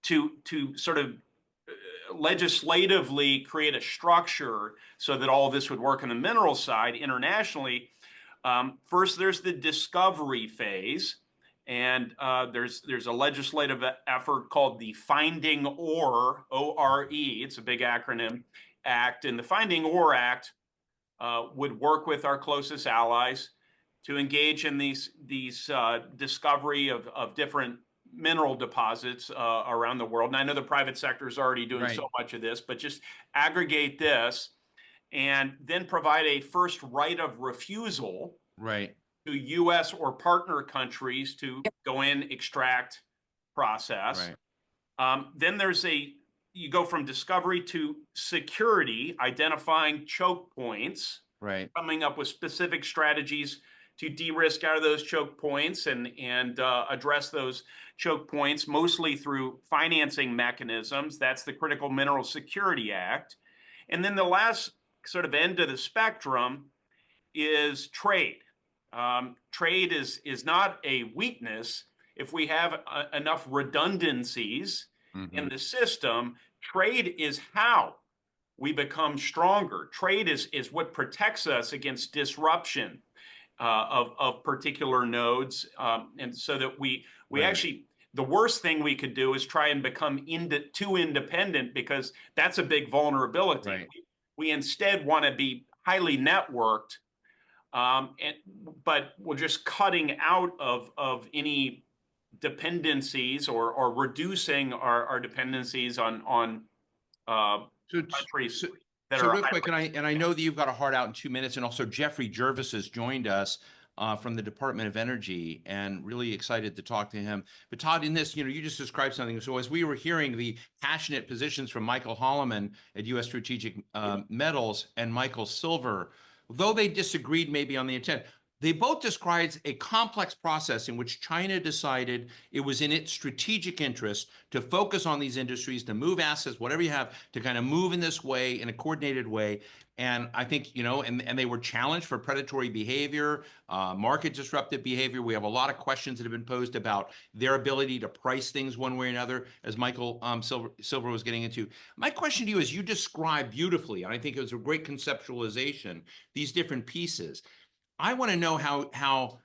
To sort of legislatively create a structure so that all of this would work on the mineral side internationally. First, there's the discovery phase, and there's a legislative effort called the Finding Ore, O-R-E, it's a big acronym, Act, and the Finding Ore Act would work with our closest allies to engage in these discovery of different mineral deposits around the world. And I know the private sector is already doing so much of this, but just aggregate this and then provide a first right of refusal to U.S. or partner countries to go in, extract, process. Then you go from discovery to security, identifying choke points, coming up with specific strategies to de-risk out of those choke points and address those choke points, mostly through financing mechanisms. That's the Critical Mineral Security Act. And then the last sort of end of the spectrum is trade. Trade is not a weakness. If we have enough redundancies in the system, trade is how we become stronger. Trade is what protects us against disruption of particular nodes, and so that we actually, the worst thing we could do is try and become too independent, because that's a big vulnerability. Right. We instead want to be highly networked, but we're just cutting out of any dependencies or reducing our dependencies on countries that so are real quick, and I know that you've got a hard out in 2 minutes, and also Geoffrey Jervis has joined us from the Department of Energy, and really excited to talk to him. But Todd, in this, you just described something. So as we were hearing the passionate positions from Michael Hollomon at U.S. Strategic Metals and Michael Silver, though they disagreed maybe on the intent, they both described a complex process in which China decided it was in its strategic interest to focus on these industries, to move assets, whatever you have, to kind of move in this way, in a coordinated way. And I think, and they were challenged for predatory behavior, market disruptive behavior. We have a lot of questions that have been posed about their ability to price things one way or another, as Michael Silver was getting into. My question to you is, you described beautifully, and I think it was a great conceptualization, these different pieces. I want to know how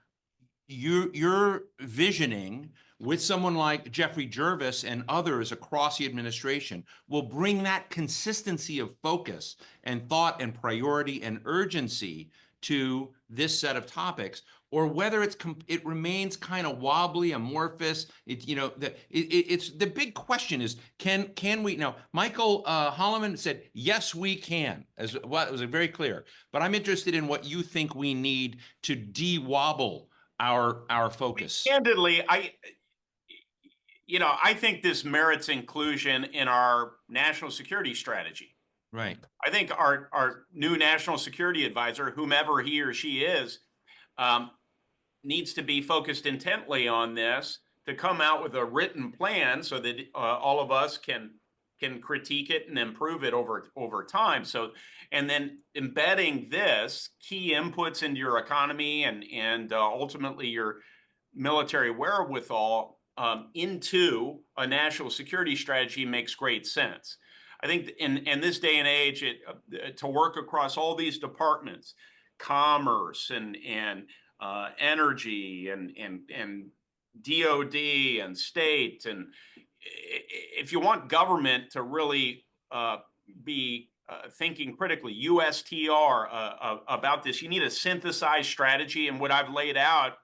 you're visioning with someone like Geoffrey Jervis and others across the administration will bring that consistency of focus and thought and priority and urgency to this set of topics, or whether it remains kind of wobbly, amorphous. It's the big question is, can we now? Michael Hollomon said yes, we can. As well, it was very clear. But I'm interested in what you think we need to de-wobble our focus. Candidly, I think this merits inclusion in our national security strategy. Right. I think our new national security advisor, whomever he or she is, needs to be focused intently on this, to come out with a written plan so that all of us can critique it and improve it over time. So, and then embedding this key inputs into your economy and ultimately your military wherewithal into a national security strategy makes great sense. I think in this day and age, to work across all these departments, commerce and energy and DOD and state, and if you want government to really be thinking critically, USTR about this, you need a synthesized strategy. And what I've laid out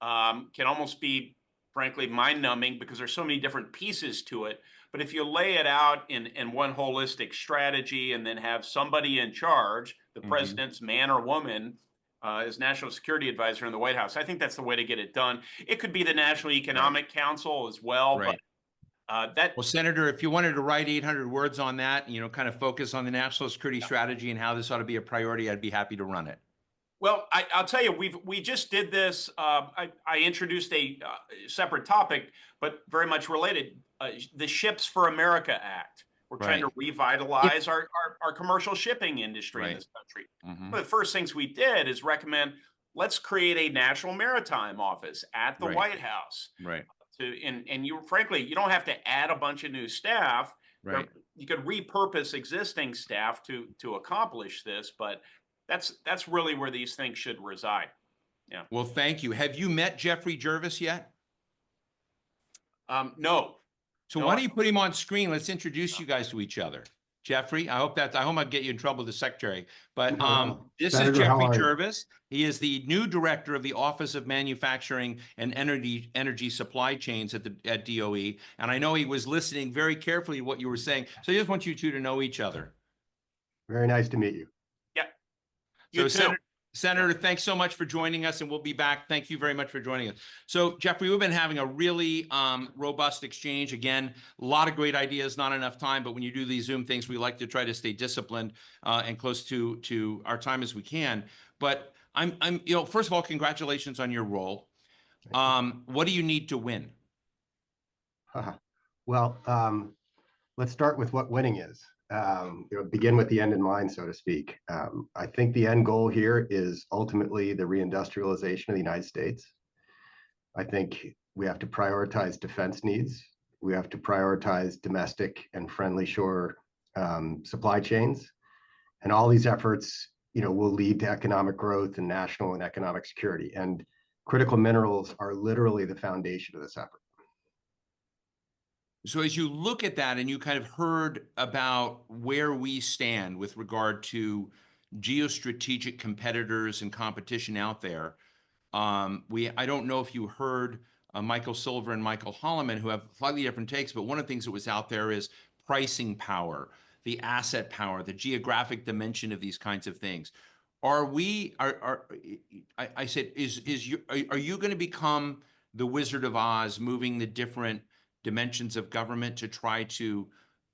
can almost be, frankly, mind-numbing, because there's so many different pieces to it. But if you lay it out in one holistic strategy, and then have somebody in charge, the president's man or woman, as national security advisor in the White House, I think that's the way to get it done. It could be the National Economic Council as well. Right. But well, Senator, if you wanted to write 800 words on that, kind of focus on the national security strategy and how this ought to be a priority, I'd be happy to run it. Well, I'll tell you, we just did this. I introduced a separate topic, but very much related, the Ships for America Act. We're trying to revitalize our commercial shipping industry in this country. One of the first things we did is recommend, let's create a national maritime office at the White House. Right. And frankly, you don't have to add a bunch of new staff. Right. You could repurpose existing staff to accomplish this, but that's really where these things should reside. Yeah. Well, thank you. Have you met Geoffrey Jervis yet? No. So why don't you put him on screen? Let's introduce you guys to each other. Geoffrey, I hope I'll get you in trouble with the secretary. But this Senator, is Geoffrey Jervis. He is the new director of the Office of Manufacturing and Energy Supply Chains at DOE. And I know he was listening very carefully to what you were saying. So I just want you two to know each other. Very nice to meet you. Yeah. You too. Senator, thanks so much for joining us, and we'll be back. Thank you very much for joining us. So, Geoffrey, we've been having a really robust exchange. Again, a lot of great ideas, not enough time, but when you do these Zoom things, we like to try to stay disciplined and close to our time as we can. But I'm first of all, congratulations on your role. What do you need to win? Well, let's start with what winning is. begin with the end in mind, so to speak. I think the end goal here is ultimately the reindustrialization of the United States. I think we have to prioritize defense needs. We have to prioritize domestic and friendly shore supply chains. And all these efforts, will lead to economic growth and national and economic security. And critical minerals are literally the foundation of this effort. So as you look at that and you kind of heard about where we stand with regard to geostrategic competitors and competition out there, I don't know if you heard Michael Silver and Michael Hollomon, who have slightly different takes, but one of the things that was out there is pricing power, the asset power, the geographic dimension of these kinds of things. Are you going to become the Wizard of Oz, moving the different dimensions of government to try to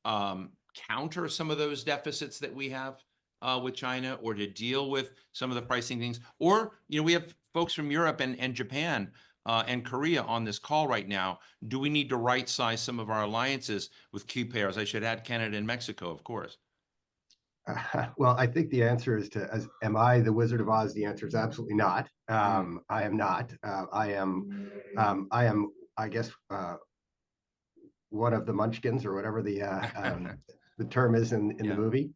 counter some of those deficits that we have with China, or to deal with some of the pricing things? Or, we have folks from Europe and Japan and Korea on this call right now. Do we need to right size some of our alliances with key players? I should add Canada and Mexico, of course. Well, I think the answer is am I the Wizard of Oz? The answer is absolutely not. I am not. I am, I guess, one of the munchkins, or whatever the term is in the movie.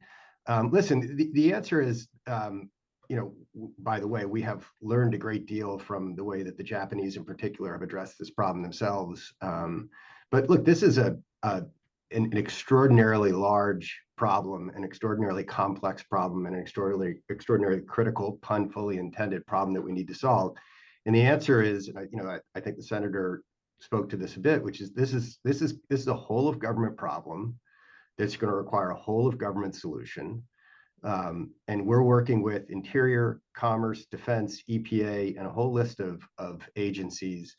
Listen, the answer is, by the way, we have learned a great deal from the way that the Japanese in particular have addressed this problem themselves. But look, this is an extraordinarily large problem, an extraordinarily complex problem, and an extraordinarily critical, pun fully intended, problem that we need to solve. And the answer is, I think the senator spoke to this a bit, which is this is a whole of government problem that's going to require a whole of government solution. And we're working with Interior, Commerce, Defense, EPA, and a whole list of agencies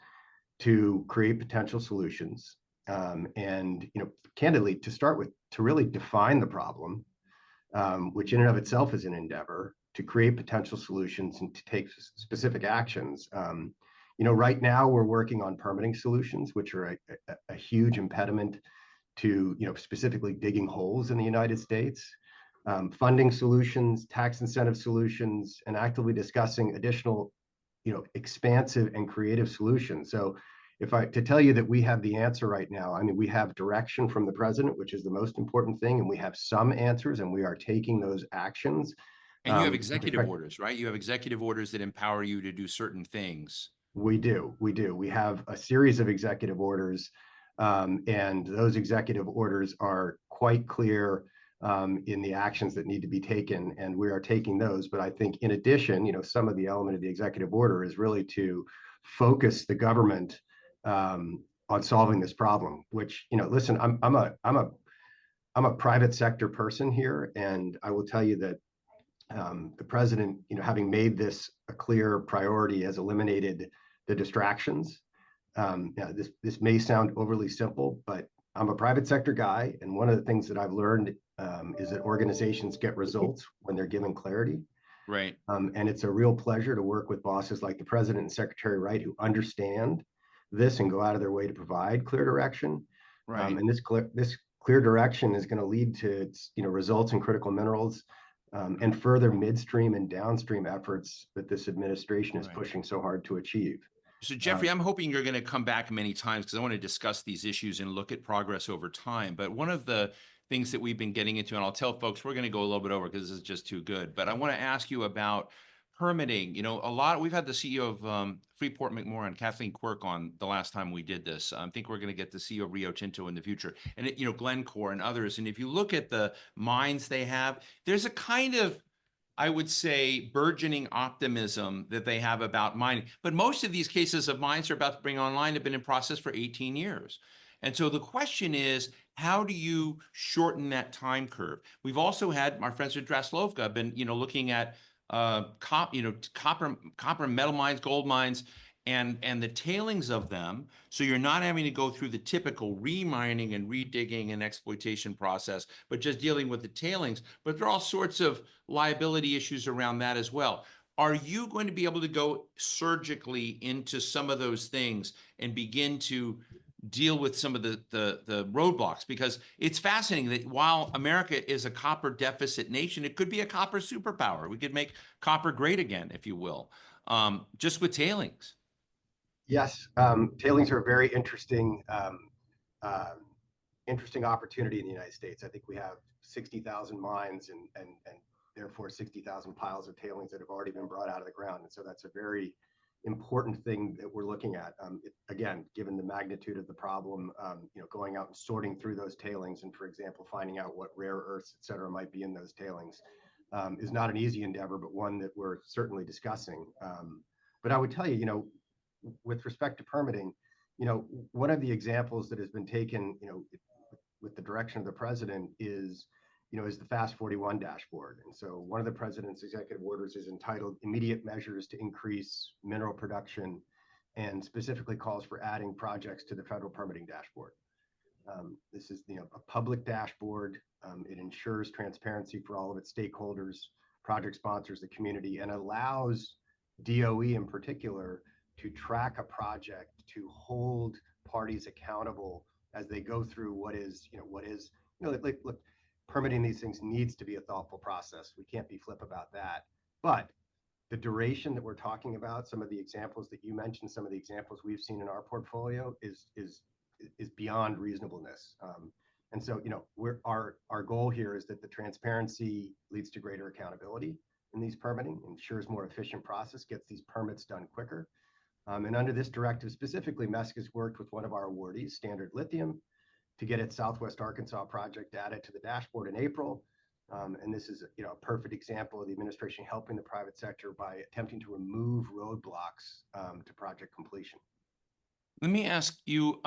to create potential solutions. And, candidly, to start with, to really define the problem, which in and of itself is an endeavor, to create potential solutions and to take specific actions. Right now we're working on permitting solutions, which are a huge impediment to, specifically digging holes in the United States. Funding solutions, tax incentive solutions, and actively discussing additional, expansive and creative solutions. So to tell you that we have the answer right now, we have direction from the president, which is the most important thing, and we have some answers, and we are taking those actions. And you have executive orders, right? You have executive orders that empower you to do certain things. We do. We have a series of executive orders, and those executive orders are quite clear in the actions that need to be taken, and we are taking those. But I think in addition, some of the element of the executive order is really to focus the government on solving this problem, which, listen, I'm a private sector person here, and I will tell you that the president, having made this a clear priority, has eliminated the distractions. This may sound overly simple, but I'm a private sector guy, and one of the things that I've learned is that organizations get results when they're given clarity. Right. And it's a real pleasure to work with bosses like the president and Secretary Wright, who understand this and go out of their way to provide clear direction. Right. And this clear direction is going to lead to results in critical minerals, and further midstream and downstream efforts that this administration is pushing so hard to achieve. So, Geoffrey, I'm hoping you're going to come back many times, because I want to discuss these issues and look at progress over time. But one of the things that we've been getting into, and I'll tell folks we're going to go a little bit over because this is just too good, but I want to ask you about permitting. We've had the CEO of Freeport McMoran, Kathleen Quirk, on the last time we did this. I think we're going to get the CEO of Rio Tinto in the future, and Glencore and others. And if you look at the mines they have, there's a kind of, I would say, burgeoning optimism that they have about mining. But most of these cases of mines are about to bring online have been in process for 18 years. And so the question is, how do you shorten that time curve? We've also had our friends at Draslovka been, looking at copper metal mines, gold mines, and the tailings of them. So you're not having to go through the typical remining and redigging and exploitation process, but just dealing with the tailings. But there are all sorts of liability issues around that as well. Are you going to be able to go surgically into some of those things and begin to deal with some of the roadblocks, because it's fascinating that while America is a copper deficit nation, it could be a copper superpower. We could make copper great again, if you will, just with tailings. Yes, tailings are a very interesting interesting opportunity in the United States. I think we have 60,000 mines and therefore 60,000 piles of tailings that have already been brought out of the ground. And so that's a very important thing that we're looking at. Again, given the magnitude of the problem, going out and sorting through those tailings and, for example, finding out what rare earths, et cetera, might be in those tailings is not an easy endeavor, but one that we're certainly discussing. But I would tell you, with respect to permitting, one of the examples that has been taken, with the direction of the president is the Fast 41 dashboard. And so one of the president's executive orders is entitled Immediate Measures to Increase Mineral Production, and specifically calls for adding projects to the federal permitting dashboard. This is a public dashboard. It ensures transparency for all of its stakeholders, project sponsors, the community, and allows DOE in particular to track a project, to hold parties accountable as they go through what is, look, permitting these things needs to be a thoughtful process. We can't be flip about that. But the duration that we're talking about, some of the examples that you mentioned, some of the examples we've seen in our portfolio is beyond reasonableness. And so, our goal here is that the transparency leads to greater accountability in these permitting, ensures more efficient process, gets these permits done quicker. And under this directive specifically, MESC has worked with one of our awardees, Standard Lithium, to get its Southwest Arkansas project added to the dashboard in April. And this is a perfect example of the administration helping the private sector by attempting to remove roadblocks to project completion. Let me ask you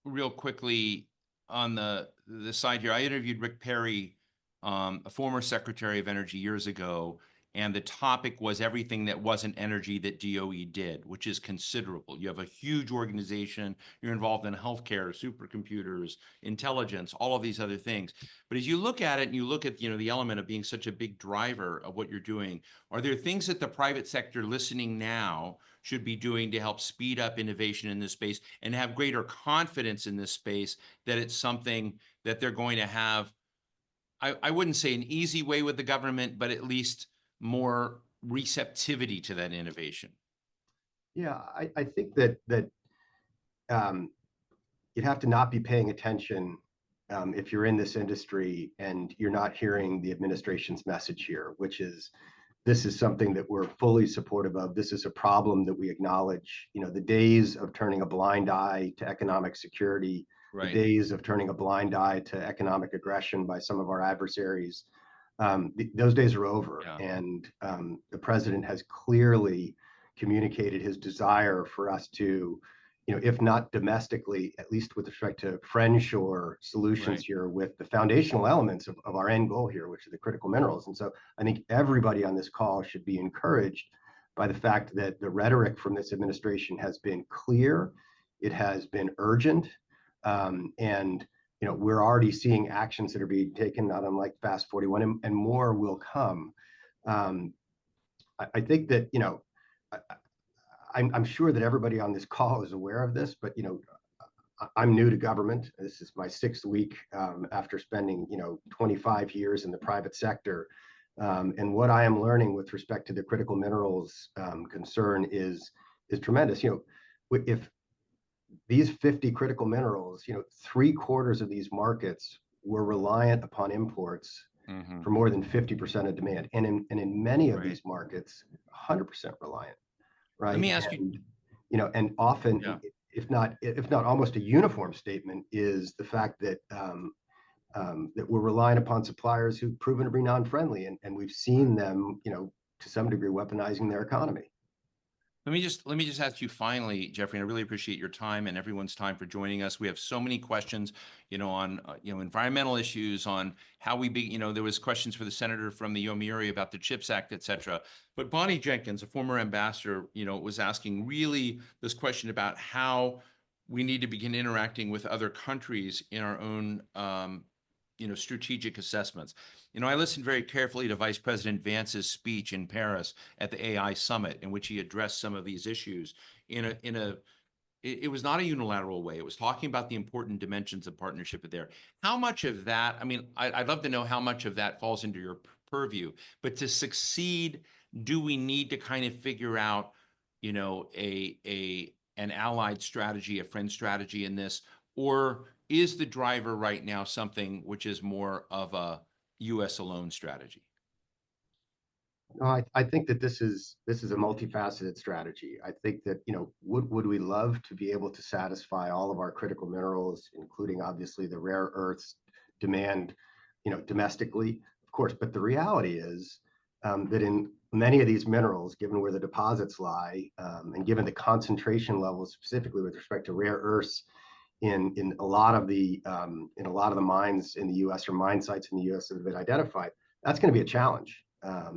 real quickly on the side here. I interviewed Rick Perry, a former Secretary of Energy, years ago, and the topic was everything that wasn't energy that DOE did, which is considerable. You have a huge organization, you're involved in healthcare, supercomputers, intelligence, all of these other things. But as you look at it and you look at, the element of being such a big driver of what you're doing, are there things that the private sector listening now should be doing to help speed up innovation in this space and have greater confidence in this space that it's something that they're going to have, I wouldn't say an easy way with the government, but at least more receptivity to that innovation? Yeah, I think that you'd have to not be paying attention if you're in this industry and you're not hearing the administration's message here, which is this is something that we're fully supportive of. This is a problem that we acknowledge. The days of turning a blind eye to economic security, right, the days of turning a blind eye to economic aggression by some of our adversaries, those days are over. Yeah. And the president has clearly communicated his desire for us to, if not domestically, at least with respect to friendshore solutions Right. here with the foundational elements of our end goal here, which are the critical minerals. And so I think everybody on this call should be encouraged by the fact that the rhetoric from this administration has been clear, it has been urgent, and we're already seeing actions that are being taken, not unlike Fast 41, and more will come. I think that, I'm sure that everybody on this call is aware of this, but, I'm new to government. This is my 6th week after spending, 25 years in the private sector. And what I am learning with respect to the critical minerals concern is tremendous. If these 50 critical minerals, 3/4 of these markets were reliant upon imports for more than 50% of demand. And in many of these markets, 100% reliant, right? Let me ask you, and often, Yeah. if not almost a uniform statement, is the fact that that we're relying upon suppliers who've proven to be non-friendly, and we've seen them, to some degree, weaponizing their economy. Let me just ask you finally, Geoffrey, and I really appreciate your time and everyone's time for joining us. We have so many questions, on environmental issues, on how we there was questions for the senator from the Yomiuri about the CHIPS Act, et cetera. But Bonnie Jenkins, a former ambassador, was asking really this question about how we need to begin interacting with other countries in our own strategic assessments. I listened very carefully to Vice President Vance's speech in Paris at the AI summit, in which he addressed some of these issues in a it was not a unilateral way. It was talking about the important dimensions of partnership there. How much of that, I mean, I'd love to know how much of that falls into your purview, but to succeed, do we need to kind of figure out, you know, an allied strategy, a friend strategy in this, or is the driver right now something which is more of a US alone strategy? No, I think that this is a multifaceted strategy. I think that, you know, would we love to be able to satisfy all of our critical minerals, including obviously the rare earths demand, you know, domestically, of course. But the reality is that in many of these minerals, given where the deposits lie, and given the concentration levels, specifically with respect to rare earths, in a lot of the mines in the U.S. or mine sites in the U.S. that have been identified, that's going to be a challenge.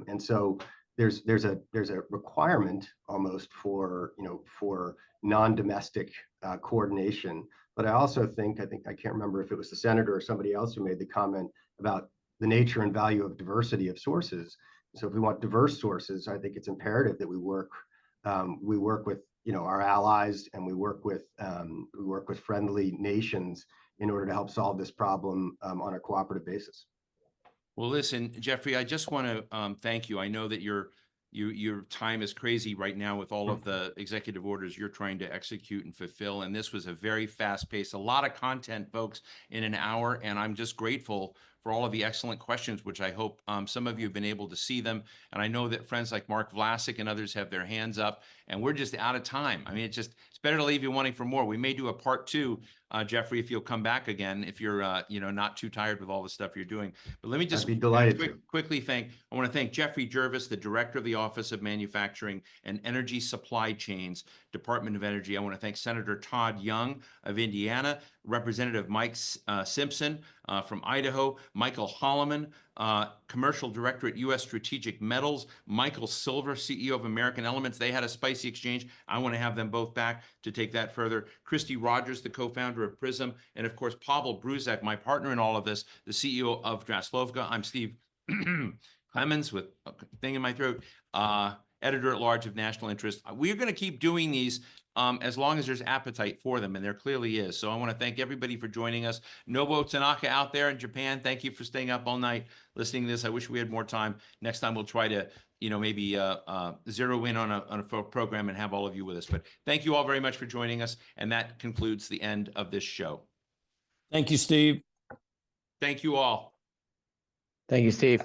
And so there's a requirement almost for, you know, for non-domestic coordination. But I also think I can't remember if it was the senator or somebody else who made the comment about the nature and value of diversity of sources. So if we want diverse sources, I think it's imperative that we work with, you know, our allies, and we work with friendly nations in order to help solve this problem on a cooperative basis. Well, listen, Geoffrey, I just want to thank you. I know that your time is crazy right now with all of the executive orders you're trying to execute and fulfill. And this was a very fast pace, a lot of content, folks, in an hour. And I'm just grateful for all of the excellent questions, which I hope some of you have been able to see them. And I know that friends like Mark Vlasic and others have their hands up, and we're just out of time. I mean, it's better to leave you wanting for more. We may do a part 2, Geoffrey, if you'll come back again, if you're, you know, not too tired with all the stuff you're doing. But let me just quickly I want to thank Geoffrey Jervis, the Director of the Office of Manufacturing and Energy Supply Chains, Department of Energy. I want to thank Senator Todd Young of Indiana, Representative Mike Simpson from Idaho, Michael Hollomon, Commercial Director at U.S. Strategic Metals, Michael Silver, CEO of American Elements. They had a spicy exchange. I want to have them both back to take that further. Kristi Rogers, the co-founder of Prism, and of course, Pavel Bruzak, my partner in all of this, the CEO of Draslovka. I'm Steve Clemens with a thing in my throat, editor-at-large of National Interest. We're going to keep doing these as long as there's appetite for them, and there clearly is. So I want to thank everybody for joining us. Nobuo Tanaka out there in Japan, thank you for staying up all night listening to this. I wish we had more time. Next time we'll try to, you know, maybe zero in on a program and have all of you with us. But thank you all very much for joining us, and that concludes the end of this show. Thank you, Steve. Thank you all. Thank you, Steve.